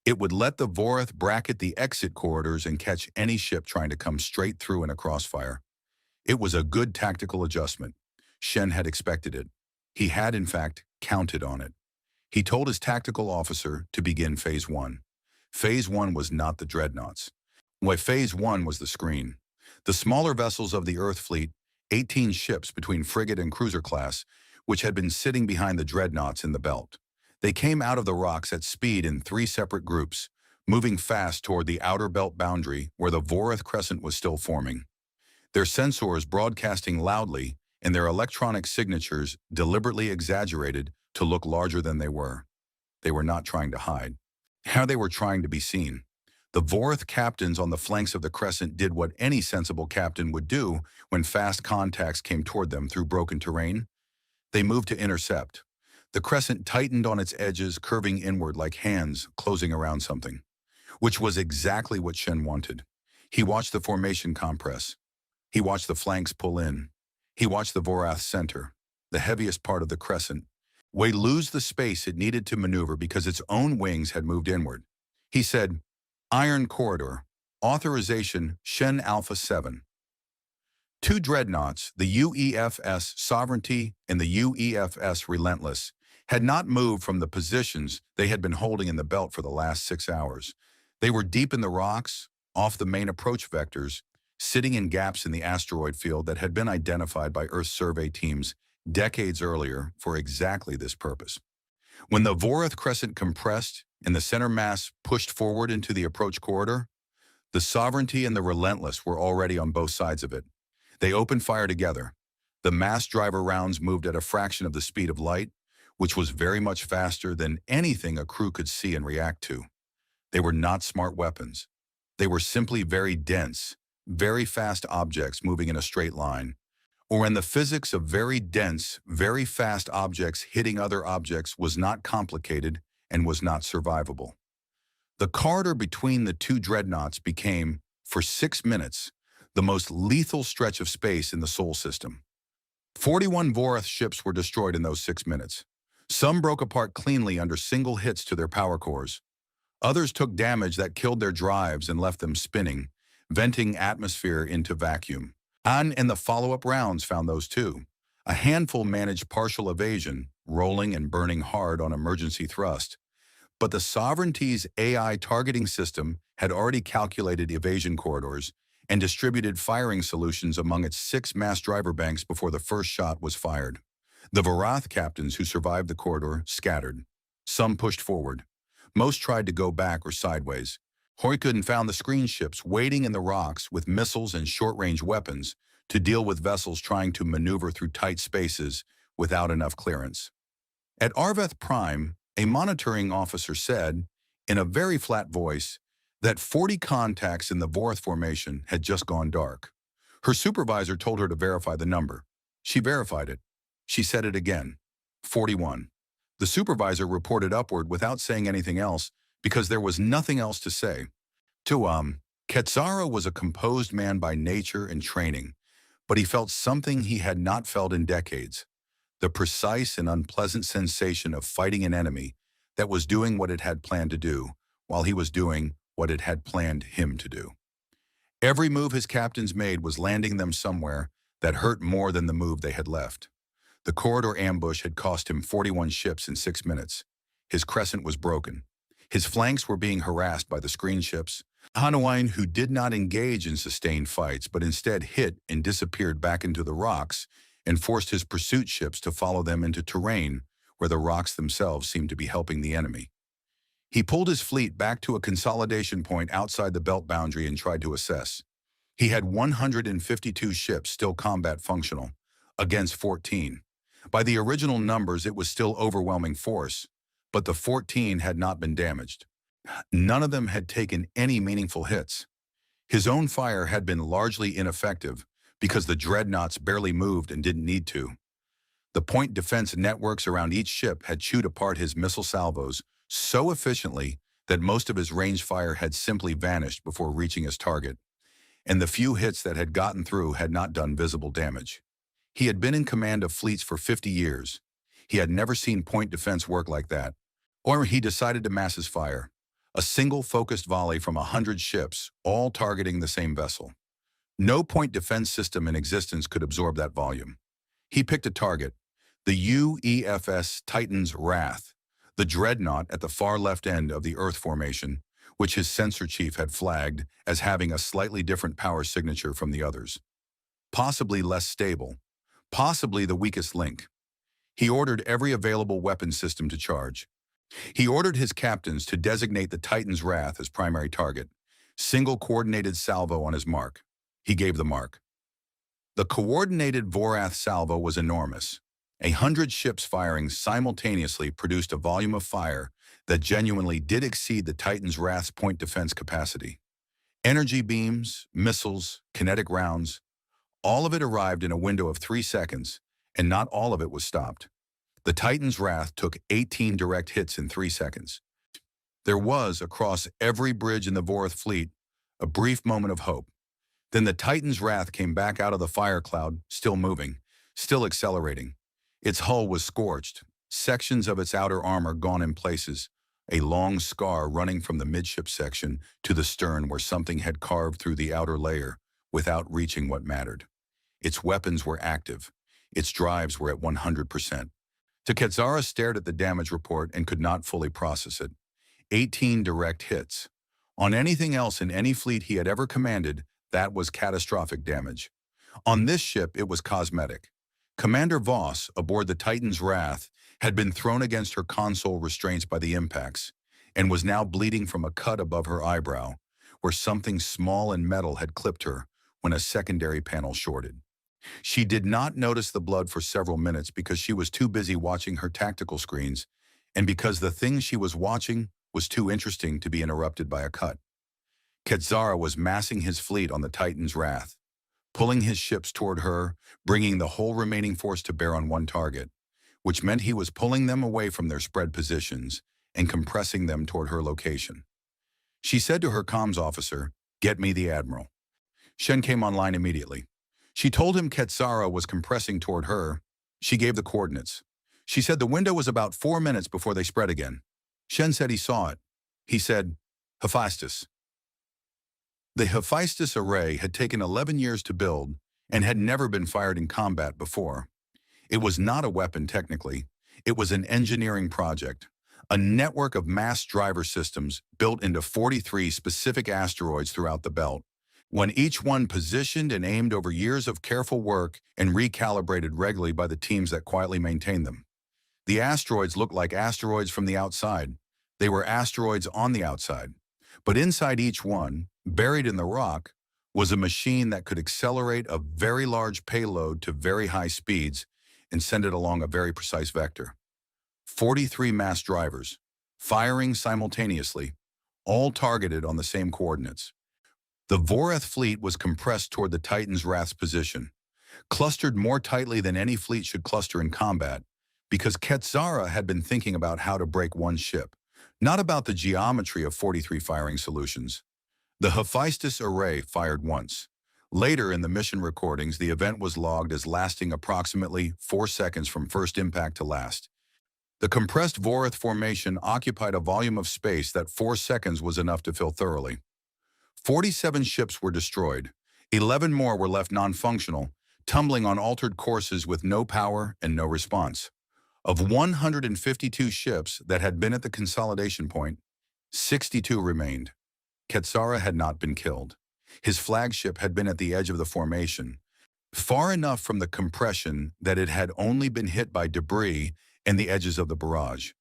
It would let the Vorath bracket the exit corridors and catch any ship trying to come straight through in a crossfire. It was a good tactical adjustment. Shen had expected it. He had, in fact, counted on it. He told his tactical officer to begin Phase 1. Phase 1 was not the Dreadnoughts. Phase 1 was the screen. The smaller vessels of the Earth fleet, 18 ships between frigate and cruiser class, which had been sitting behind the Dreadnoughts in the belt. They came out of the rocks at speed in 3 separate groups, moving fast toward the outer belt boundary where the Vorath crescent was still forming. Their sensors broadcasting loudly and their electronic signatures deliberately exaggerated to look larger than they were. They were not trying to hide. How they were trying to be seen. The Vorath captains on the flanks of the crescent did what any sensible captain would do when fast contacts came toward them through broken terrain. They moved to intercept. The crescent tightened on its edges, curving inward like hands closing around something, which was exactly what Shen wanted. He watched the formation compress. He watched the flanks pull in. He watched the Vorath center, the heaviest part of the crescent, lose the space it needed to maneuver because its own wings had moved inward. He said, "Iron Corridor, authorization Shen Alpha 7. 2 Dreadnoughts, the UEFS Sovereignty and the UEFS Relentless, had not moved from the positions they had been holding in the belt for the last 6 hours. They were deep in the rocks, off the main approach vectors, sitting in gaps in the asteroid field that had been identified by Earth survey teams decades earlier for exactly this purpose. When the Vorath crescent compressed and the center mass pushed forward into the approach corridor, the Sovereignty and the Relentless were already on both sides of it. They opened fire together. The mass driver rounds moved at a fraction of the speed of light, which was very much faster than anything a crew could see and react to. They were not smart weapons. They were simply very dense, very fast objects moving in a straight line, or in the physics of very dense, very fast objects hitting other objects was not complicated and was not survivable. The corridor between the 2 Dreadnoughts became, for 6 minutes, the most lethal stretch of space in the Sol system. 41 Vorath ships were destroyed in those 6 minutes. Some broke apart cleanly under single hits to their power cores. Others took damage that killed their drives and left them spinning, venting atmosphere into vacuum. And the follow-up rounds found those too. A handful managed partial evasion, rolling and burning hard on emergency thrust. But the Sovereignty's AI targeting system had already calculated evasion corridors and distributed firing solutions among its 6 mass driver banks before the first shot was fired. The Vorath captains who survived the corridor scattered. Some pushed forward. Most tried to go back or sideways. Hoikuden found the screen ships waiting in the rocks with missiles and short-range weapons to deal with vessels trying to maneuver through tight spaces without enough clearance. At Arveth Prime, a monitoring officer said, in a very flat voice, that 40 contacts in the Vorath formation had just gone dark. Her supervisor told her to verify the number. She verified it. She said it again. 41. The supervisor reported upward without saying anything else because there was nothing else to say. Quetzara was a composed man by nature and training, but he felt something he had not felt in decades, the precise and unpleasant sensation of fighting an enemy that was doing what it had planned to do, while he was doing what it had planned him to do. Every move his captains made was landing them somewhere that hurt more than the move they had left. The corridor ambush had cost him 41 ships in 6 minutes. His crescent was broken. His flanks were being harassed by the screen ships, Hanuain, who did not engage in sustained fights but instead hit and disappeared back into the rocks and forced his pursuit ships to follow them into terrain where the rocks themselves seemed to be helping the enemy. He pulled his fleet back to a consolidation point outside the belt boundary and tried to assess. He had 152 ships still combat functional, against 14. By the original numbers, it was still overwhelming force, but the 14 had not been damaged. None of them had taken any meaningful hits. His own fire had been largely ineffective because the Dreadnoughts barely moved and didn't need to. The point defense networks around each ship had chewed apart his missile salvos so efficiently that most of his range fire had simply vanished before reaching his target, and the few hits that had gotten through had not done visible damage. He had been in command of fleets for 50 years. He had never seen point defense work like that. Or he decided to mass his fire, a single focused volley from 100 ships, all targeting the same vessel. No point defense system in existence could absorb that volume. He picked a target, the UEFS Titan's Wrath, the dreadnought at the far left end of the Earth formation, which his sensor chief had flagged as having a slightly different power signature from the others. Possibly less stable, possibly the weakest link. He ordered every available weapon system to charge. He ordered his captains to designate the Titan's Wrath as primary target, single coordinated salvo on his mark. He gave the mark. The coordinated Vorath salvo was enormous. 100 ships firing simultaneously produced a volume of fire that genuinely did exceed the Titan's Wrath's point defense capacity. Energy beams, missiles, kinetic rounds, all of it arrived in a window of 3 seconds, and not all of it was stopped. The Titan's Wrath took 18 direct hits in 3 seconds. There was, across every bridge in the Vorath fleet, a brief moment of hope. Then the Titan's Wrath came back out of the fire cloud, still moving, still accelerating. Its hull was scorched, sections of its outer armor gone in places, a long scar running from the midship section to the stern where something had carved through the outer layer without reaching what mattered. Its weapons were active. Its drives were at 100%. Quetzara stared at the damage report and could not fully process it. 18 direct hits. On anything else in any fleet he had ever commanded, that was catastrophic damage. On this ship, it was cosmetic. Commander Voss, aboard the Titan's Wrath, had been thrown against her console restraints by the impacts, and was now bleeding from a cut above her eyebrow, where something small and metal had clipped her when a secondary panel shorted. She did not notice the blood for several minutes because she was too busy watching her tactical screens, and because the thing she was watching was too interesting to be interrupted by a cut. Quetzara was massing his fleet on the Titan's Wrath, pulling his ships toward her, bringing the whole remaining force to bear on one target, which meant he was pulling them away from their spread positions and compressing them toward her location. She said to her comms officer, "Get me the Admiral." Shen came online immediately. She told him Quetzara was compressing toward her. She gave the coordinates. She said the window was about 4 minutes before they spread again. Shen said he saw it. He said, "Hephaestus." The Hephaestus array had taken 11 years to build and had never been fired in combat before. It was not a weapon technically. It was an engineering project, a network of mass driver systems built into 43 specific asteroids throughout the belt, when each one positioned and aimed over years of careful work and recalibrated regularly by the teams that quietly maintained them. The asteroids looked like asteroids from the outside. They were asteroids on the outside. But inside each one, buried in the rock, was a machine that could accelerate a very large payload to very high speeds and send it along a very precise vector. 43 mass drivers, firing simultaneously, all targeted on the same coordinates. The Vorath fleet was compressed toward the Titan's Wrath's position, clustered more tightly than any fleet should cluster in combat, because Quetzara had been thinking about how to break one ship, not about the geometry of 43 firing solutions. The Hephaestus array fired once. Later in the mission recordings, the event was logged as lasting approximately 4 seconds from first impact to last. The compressed Vorath formation occupied a volume of space that 4 seconds was enough to fill thoroughly. 47 ships were destroyed. 11 more were left non-functional, tumbling on altered courses with no power and no response. Of 152 ships that had been at the consolidation point, 62 remained. Quetzara had not been killed. His flagship had been at the edge of the formation, far enough from the compression that it had only been hit by debris and the edges of the barrage.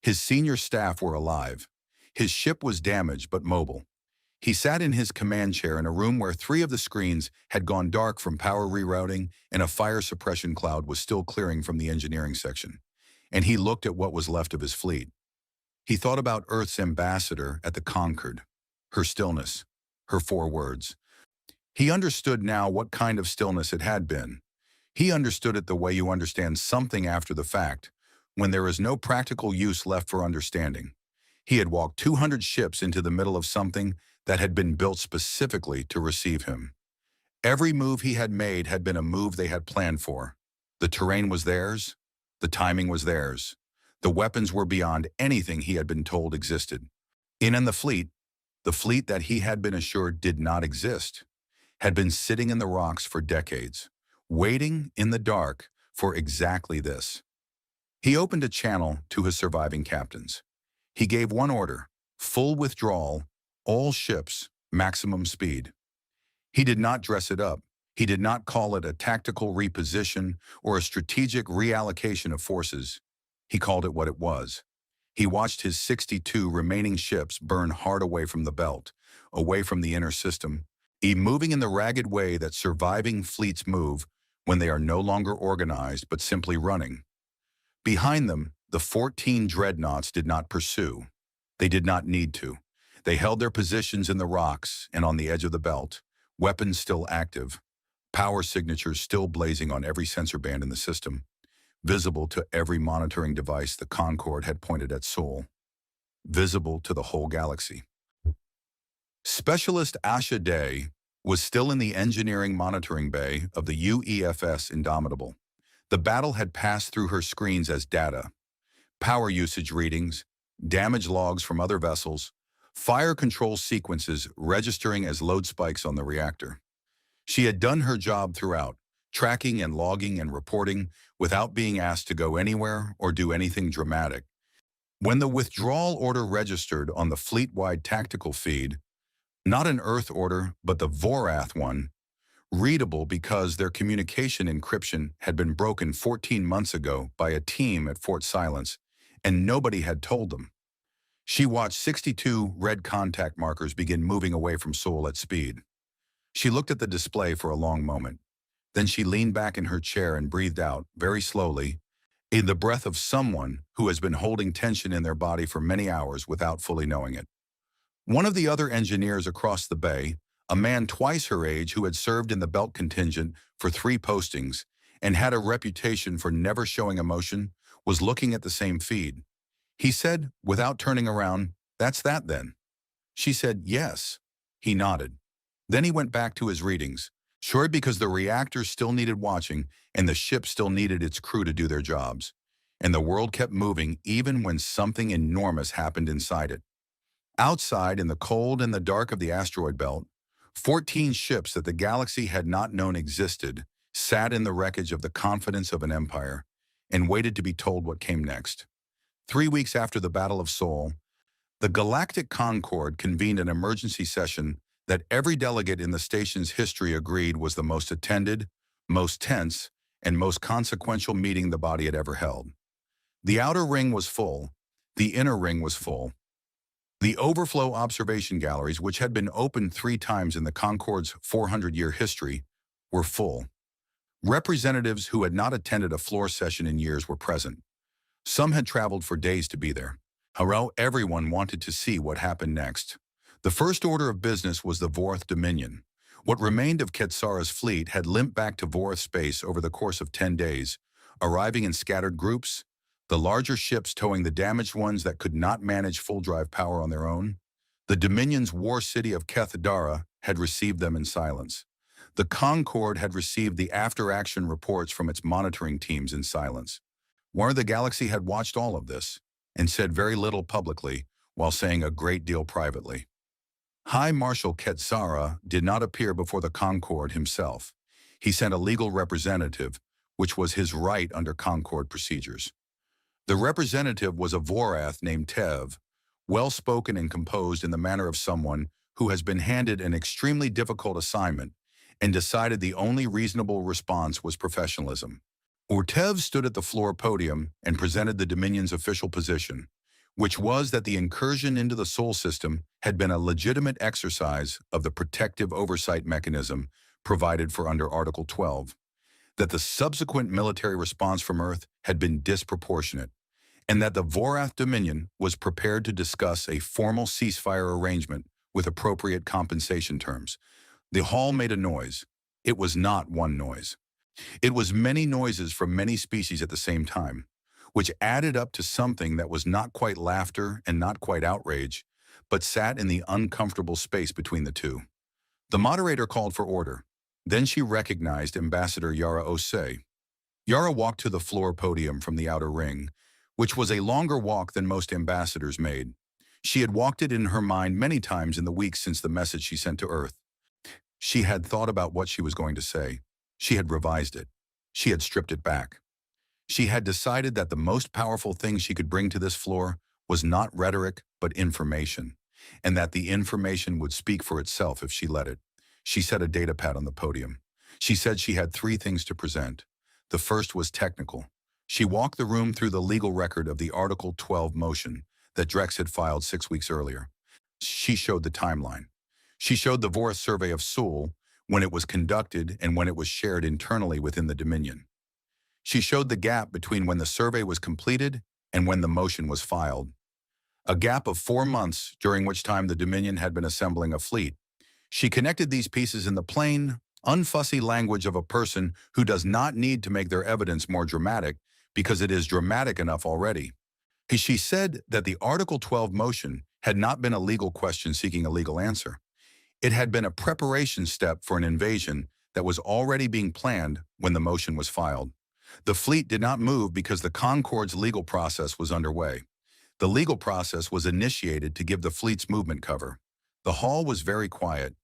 His senior staff were alive. His ship was damaged but mobile. He sat in his command chair in a room where 3 of the screens had gone dark from power rerouting and a fire suppression cloud was still clearing from the engineering section. And he looked at what was left of his fleet. He thought about Earth's ambassador at the Concord, her stillness, her 4 words. He understood now what kind of stillness it had been. He understood it the way you understand something after the fact, when there is no practical use left for understanding. He had walked 200 ships into the middle of something that had been built specifically to receive him. Every move he had made had been a move they had planned for. The terrain was theirs. The timing was theirs. The weapons were beyond anything he had been told existed. In the fleet that he had been assured did not exist, had been sitting in the rocks for decades, waiting in the dark for exactly this. He opened a channel to his surviving captains. He gave one order: full withdrawal, all ships, maximum speed. He did not dress it up. He did not call it a tactical reposition or a strategic reallocation of forces. He called it what it was. He watched his 62 remaining ships burn hard away from the belt, away from the inner system, moving in the ragged way that surviving fleets move when they are no longer organized but simply running. Behind them, the 14 dreadnoughts did not pursue. They did not need to. They held their positions in the rocks and on the edge of the belt, weapons still active, power signatures still blazing on every sensor band in the system, visible to every monitoring device the Concorde had pointed at Sol, visible to the whole galaxy. Specialist Asha Day was still in the engineering monitoring bay of the UEFS Indomitable. The battle had passed through her screens as data: power usage readings, damage logs from other vessels, fire control sequences registering as load spikes on the reactor. She had done her job throughout, tracking and logging and reporting without being asked to go anywhere or do anything dramatic. When the withdrawal order registered on the fleet-wide tactical feed, not an Earth order but the Vorath one, readable because their communication encryption had been broken 14 months ago by a team at Fort Silence, and nobody had told them. She watched 62 red contact markers begin moving away from Sol at speed. She looked at the display for a long moment. Then she leaned back in her chair and breathed out, very slowly, in the breath of someone who has been holding tension in their body for many hours without fully knowing it. One of the other engineers across the bay, a man twice her age who had served in the belt contingent for 3 postings and had a reputation for never showing emotion, was looking at the same feed. He said, without turning around, "That's that then." She said, "Yes." He nodded. Then he went back to his readings, sure, because the reactor still needed watching and the ship still needed its crew to do their jobs. And the world kept moving even when something enormous happened inside it. Outside, in the cold and the dark of the asteroid belt, 14 ships that the galaxy had not known existed sat in the wreckage of the confidence of an empire and waited to be told what came next. 3 weeks after the Battle of Sol, the Galactic Concorde convened an emergency session that every delegate in the station's history agreed was the most attended, most tense, and most consequential meeting the body had ever held. The outer ring was full. The inner ring was full. The overflow observation galleries, which had been opened 3 times in the Concorde's 400-year history, were full. Representatives who had not attended a floor session in years were present. Some had traveled for days to be there. However, everyone wanted to see what happened next. The first order of business was the Vorath Dominion. What remained of Quetzara's fleet had limped back to Vorath space over the course of 10 days, arriving in scattered groups, the larger ships towing the damaged ones that could not manage full-drive power on their own. The Dominion's war city of Kethadara had received them in silence. The Concorde had received the after-action reports from its monitoring teams in silence. War of the Galaxy had watched all of this and said very little publicly while saying a great deal privately. High Marshal Ketsara did not appear before the Concorde himself. He sent a legal representative, which was his right under Concorde procedures. The representative was a Vorath named Tev, well-spoken and composed in the manner of someone who has been handed an extremely difficult assignment and decided the only reasonable response was professionalism. Tev stood at the floor podium and presented the Dominion's official position, which was that the incursion into the Sol system had been a legitimate exercise of the protective oversight mechanism provided for under Article 12, that the subsequent military response from Earth had been disproportionate, and that the Vorath Dominion was prepared to discuss a formal ceasefire arrangement with appropriate compensation terms. The hall made a noise. It was not one noise. It was many noises from many species at the same time, which added up to something that was not quite laughter and not quite outrage, but sat in the uncomfortable space between the two. The moderator called for order. Then she recognized Ambassador Yara Osei. Yara walked to the floor podium from the outer ring, which was a longer walk than most ambassadors made. She had walked it in her mind many times in the weeks since the message she sent to Earth. She had thought about what she was going to say. She had revised it. She had stripped it back. She had decided that the most powerful thing she could bring to this floor was not rhetoric, but information, and that the information would speak for itself if she let it. She set a datapad on the podium. She said she had 3 things to present. The first was technical. She walked the room through the legal record of the Article 12 motion that Drex had filed 6 weeks earlier. She showed the timeline. She showed the Vorath survey of Sol, when it was conducted and when it was shared internally within the Dominion. She showed the gap between when the survey was completed and when the motion was filed. A gap of 4 months during which time the Dominion had been assembling a fleet. She connected these pieces in the plain, unfussy language of a person who does not need to make their evidence more dramatic because it is dramatic enough already. She said that the Article 12 motion had not been a legal question seeking a legal answer. It had been a preparation step for an invasion that was already being planned when the motion was filed. The fleet did not move because the Concorde's legal process was underway. The legal process was initiated to give the fleet's movement cover. The hall was very quiet.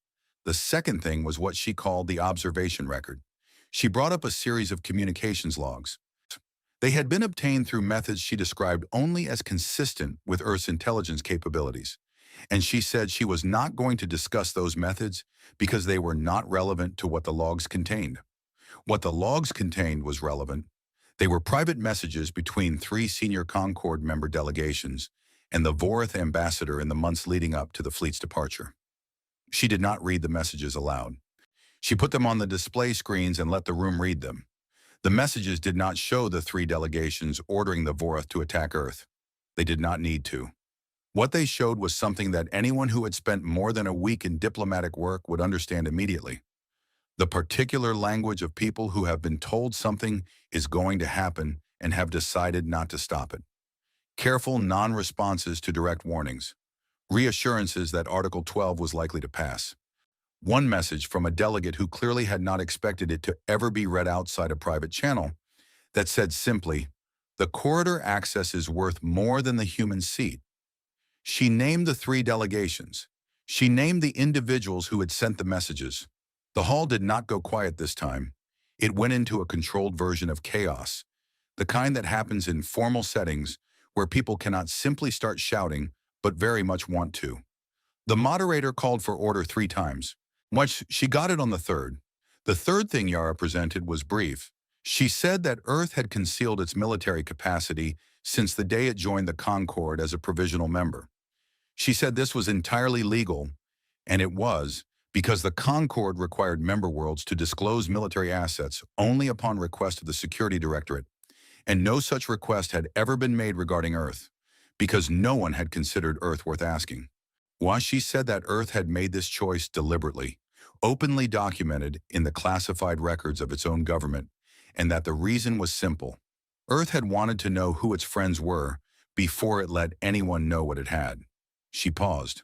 The second thing was what she called the observation record. She brought up a series of communications logs. They had been obtained through methods she described only as consistent with Earth's intelligence capabilities, and she said she was not going to discuss those methods because they were not relevant to what the logs contained. What the logs contained was relevant. They were private messages between 3 senior Concorde member delegations and the Vorath ambassador in the months leading up to the fleet's departure. She did not read the messages aloud. She put them on the display screens and let the room read them. The messages did not show the 3 delegations ordering the Vorath to attack Earth. They did not need to. What they showed was something that anyone who had spent more than a week in diplomatic work would understand immediately. The particular language of people who have been told something is going to happen and have decided not to stop it. Careful non-responses to direct warnings. Reassurances that Article 12 was likely to pass. One message from a delegate who clearly had not expected it to ever be read outside a private channel that said simply, "The corridor access is worth more than the human seat." She named the 3 delegations. She named the individuals who had sent the messages. The hall did not go quiet this time. It went into a controlled version of chaos, the kind that happens in formal settings where people cannot simply start shouting, but very much want to. The moderator called for order 3 times. Once she got it on the 3rd. The 3rd thing Yara presented was brief. She said that Earth had concealed its military capacity since the day it joined the Concorde as a provisional member. She said this was entirely legal, and it was, because the Concorde required member worlds to disclose military assets only upon request of the Security Directorate, and no such request had ever been made regarding Earth, because no one had considered Earth worth asking. Why she said that Earth had made this choice deliberately, openly documented in the classified records of its own government, and that the reason was simple. Earth had wanted to know who its friends were before it let anyone know what it had. She paused.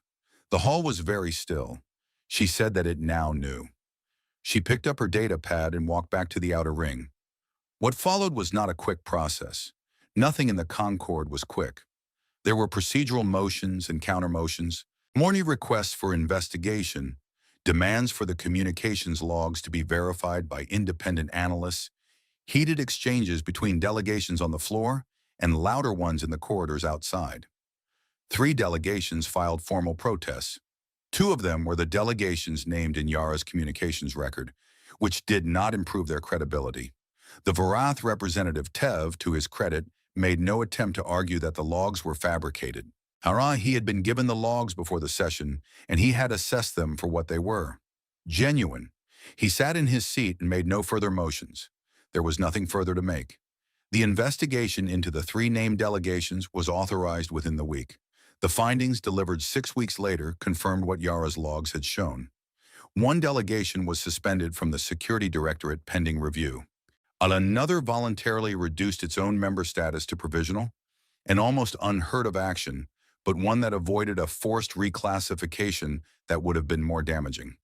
The hall was very still. She said that it now knew. She picked up her data pad and walked back to the outer ring. What followed was not a quick process. Nothing in the Concorde was quick. There were procedural motions and counter-motions, morning requests for investigation, demands for the communications logs to be verified by independent analysts, heated exchanges between delegations on the floor, and louder ones in the corridors outside. 3 delegations filed formal protests. 2 of them were the delegations named in Yara's communications record, which did not improve their credibility. The Varath representative Tev, to his credit, made no attempt to argue that the logs were fabricated. He had been given the logs before the session, and he had assessed them for what they were. Genuine. He sat in his seat and made no further motions. There was nothing further to make. The investigation into the 3 named delegations was authorized within the week. The findings, delivered 6 weeks later, confirmed what Yara's logs had shown. 1 delegation was suspended from the Security Directorate pending review. Another voluntarily reduced its own member status to provisional, an almost unheard of action, but one that avoided a forced reclassification that would have been more damaging.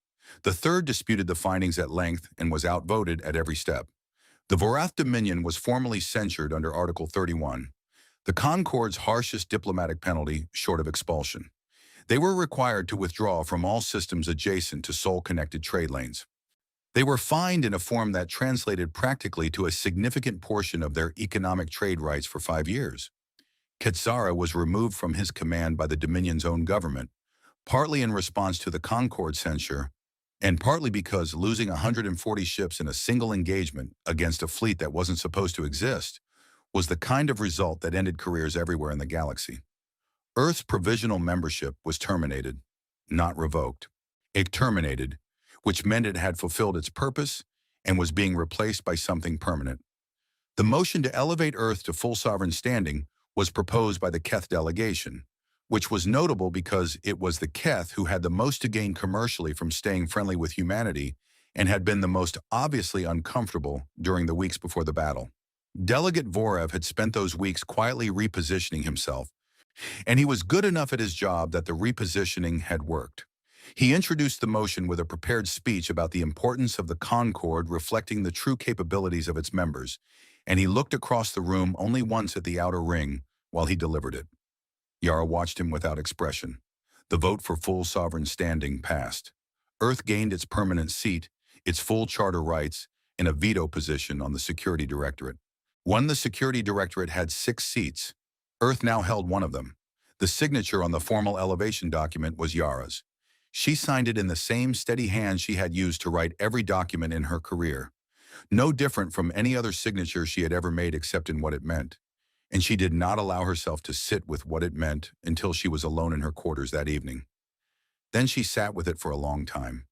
The 3rd disputed the findings at length and was outvoted at every step. The Vorath Dominion was formally censured under Article 31, the Concorde's harshest diplomatic penalty short of expulsion. They were required to withdraw from all systems adjacent to Sol-connected trade lanes. They were fined in a form that translated practically to a significant portion of their economic trade rights for 5 years. Ketsara was removed from his command by the Dominion's own government, partly in response to the Concorde censure, and partly because losing 140 ships in a single engagement against a fleet that wasn't supposed to exist was the kind of result that ended careers everywhere in the galaxy. Earth's provisional membership was terminated, not revoked. It terminated, which meant it had fulfilled its purpose and was being replaced by something permanent. The motion to elevate Earth to full sovereign standing was proposed by the Keth delegation, which was notable because it was the Keth who had the most to gain commercially from staying friendly with humanity and had been the most obviously uncomfortable during the weeks before the battle. Delegate Vorev had spent those weeks quietly repositioning himself, and he was good enough at his job that the repositioning had worked. He introduced the motion with a prepared speech about the importance of the Concorde reflecting the true capabilities of its members, and he looked across the room only once at the outer ring while he delivered it. Yara watched him without expression. The vote for full sovereign standing passed. Earth gained its permanent seat, its full charter rights, and a veto position on the Security Directorate. When the Security Directorate had 6 seats, Earth now held one of them. The signature on the formal elevation document was Yara's. She signed it in the same steady hand she had used to write every document in her career. No different from any other signature she had ever made except in what it meant. And she did not allow herself to sit with what it meant until she was alone in her quarters that evening. Then she sat with it for a long time.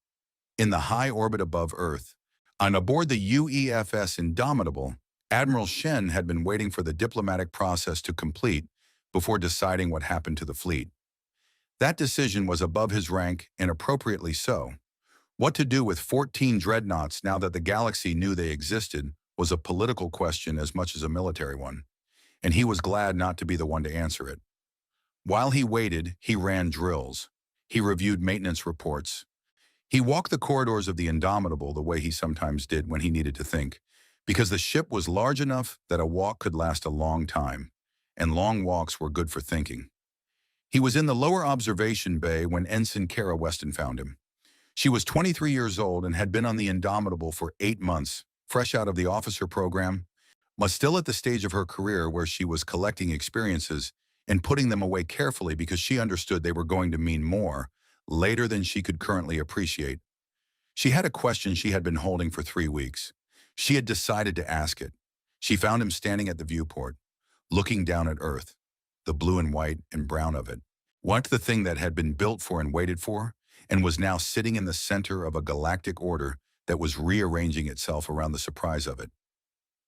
In the high orbit above Earth, on aboard the UEFS Indomitable, Admiral Shen had been waiting for the diplomatic process to complete before deciding what happened to the fleet. That decision was above his rank, and appropriately so. What to do with 14 dreadnoughts now that the galaxy knew they existed was a political question as much as a military one, and he was glad not to be the one to answer it. While he waited, he ran drills. He reviewed maintenance reports. He walked the corridors of the Indomitable the way he sometimes did when he needed to think, because the ship was large enough that a walk could last a long time, and long walks were good for thinking. He was in the lower observation bay when Ensign Kara Weston found him. She was 23 years old and had been on the Indomitable for 8 months, fresh out of the officer program, but still at the stage of her career where she was collecting experiences and putting them away carefully because she understood they were going to mean more later than she could currently appreciate. She had a question she had been holding for 3 weeks. She had decided to ask it. She found him standing at the viewport, looking down at Earth, the blue and white and brown of it. What the thing that had been built for and waited for, and was now sitting in the center of a galactic order that was rearranging itself around the surprise of it.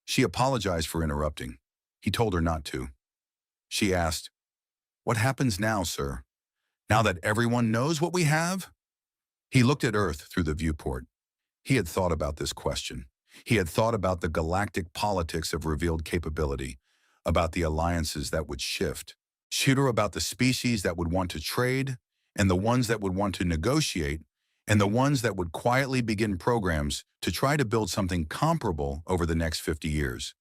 She apologized for interrupting. He told her not to. She asked, "What happens now, sir? Now that everyone knows what we have?" He looked at Earth through the viewport. He had thought about this question. He had thought about the galactic politics of revealed capability, about the alliances that would shift, shooter about the species that would want to trade, and the ones that would want to negotiate, and the ones that would quietly begin programs to try to build something comparable over the next 50 years.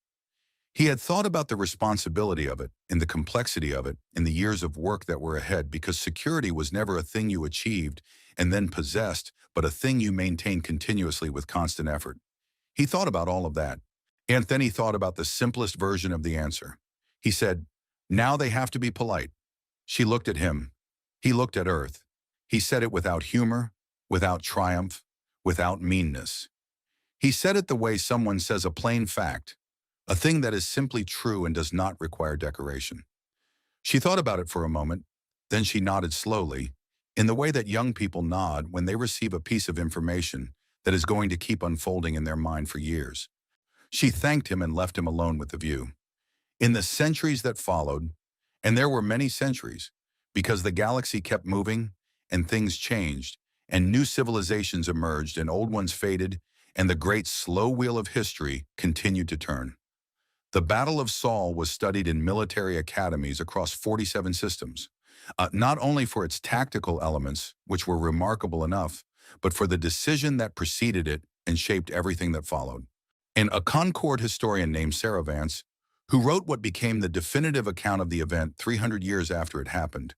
He had thought about the responsibility of it and the complexity of it in the years of work that were ahead, because security was never a thing you achieved and then possessed, but a thing you maintained continuously with constant effort. He thought about all of that. And then he thought about the simplest version of the answer. He said, "Now they have to be polite." She looked at him. He looked at Earth. He said it without humor, without triumph, without meanness. He said it the way someone says a plain fact, a thing that is simply true and does not require decoration. She thought about it for a moment, then she nodded slowly, in the way that young people nod when they receive a piece of information that is going to keep unfolding in their mind for years. She thanked him and left him alone with the view. In the centuries that followed, and there were many centuries, because the galaxy kept moving, and things changed, and new civilizations emerged, and old ones faded, and the great slow wheel of history continued to turn. The Battle of Saul was studied in military academies across 47 systems, not only for its tactical elements, which were remarkable enough, but for the decision that preceded it and shaped everything that followed. And a Concord historian named Sarah Vance, who wrote what became the definitive account of the event 300 years after it happened,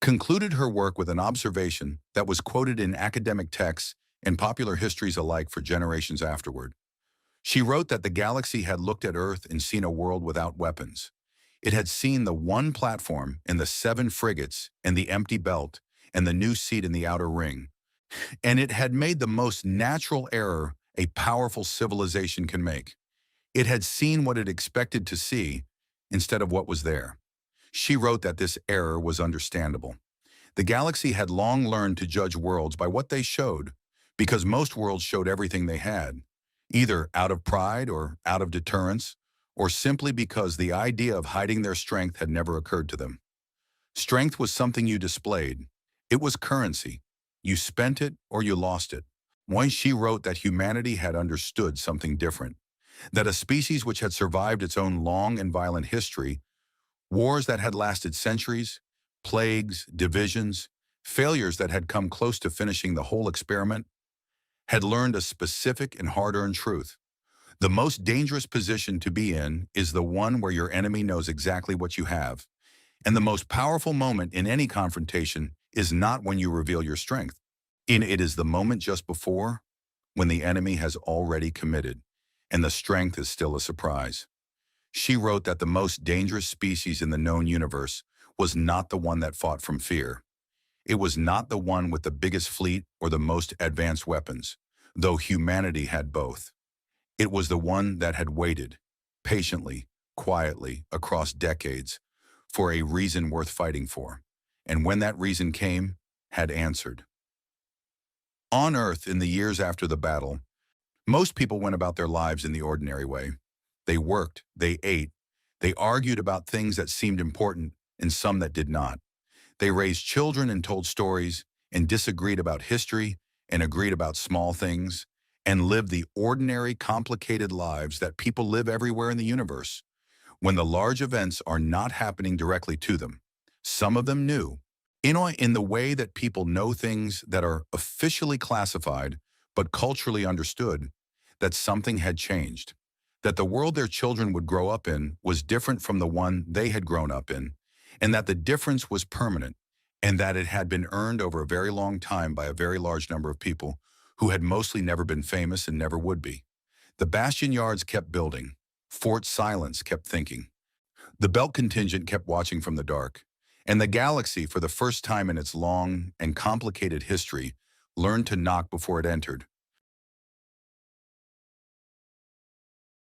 concluded her work with an observation that was quoted in academic texts and popular histories alike for generations afterward. She wrote that the galaxy had looked at Earth and seen a world without weapons. It had seen the one platform and the 7 frigates and the empty belt and the new seat in the outer ring. And it had made the most natural error a powerful civilization can make. It had seen what it expected to see instead of what was there. She wrote that this error was understandable. The galaxy had long learned to judge worlds by what they showed, because most worlds showed everything they had, either out of pride or out of deterrence, or simply because the idea of hiding their strength had never occurred to them. Strength was something you displayed. It was currency. You spent it or you lost it. Once she wrote that humanity had understood something different, that a species which had survived its own long and violent history, wars that had lasted centuries, plagues, divisions, failures that had come close to finishing the whole experiment, had learned a specific and hard-earned truth. The most dangerous position to be in is the one where your enemy knows exactly what you have. And the most powerful moment in any confrontation is not when you reveal your strength. It is the moment just before, when the enemy has already committed, and the strength is still a surprise. She wrote that the most dangerous species in the known universe was not the one that fought from fear. It was not the one with the biggest fleet or the most advanced weapons, though humanity had both. It was the one that had waited, patiently, quietly, across decades, for a reason worth fighting for, and when that reason came, had answered. On Earth, in the years after the battle, most people went about their lives in the ordinary way. They worked, they ate, they argued about things that seemed important and some that did not. They raised children and told stories and disagreed about history and agreed about small things and lived the ordinary, complicated lives that people live everywhere in the universe, when the large events are not happening directly to them. Some of them knew, in the way that people know things that are officially classified but culturally understood, that something had changed, that the world their children would grow up in was different from the one they had grown up in, and that the difference was permanent, and that it had been earned over a very long time by a very large number of people who had mostly never been famous and never would be. The bastion yards kept building. Fort Silence kept thinking. The belt contingent kept watching from the dark. And the galaxy, for the first time in its long and complicated history, learned to knock before it entered.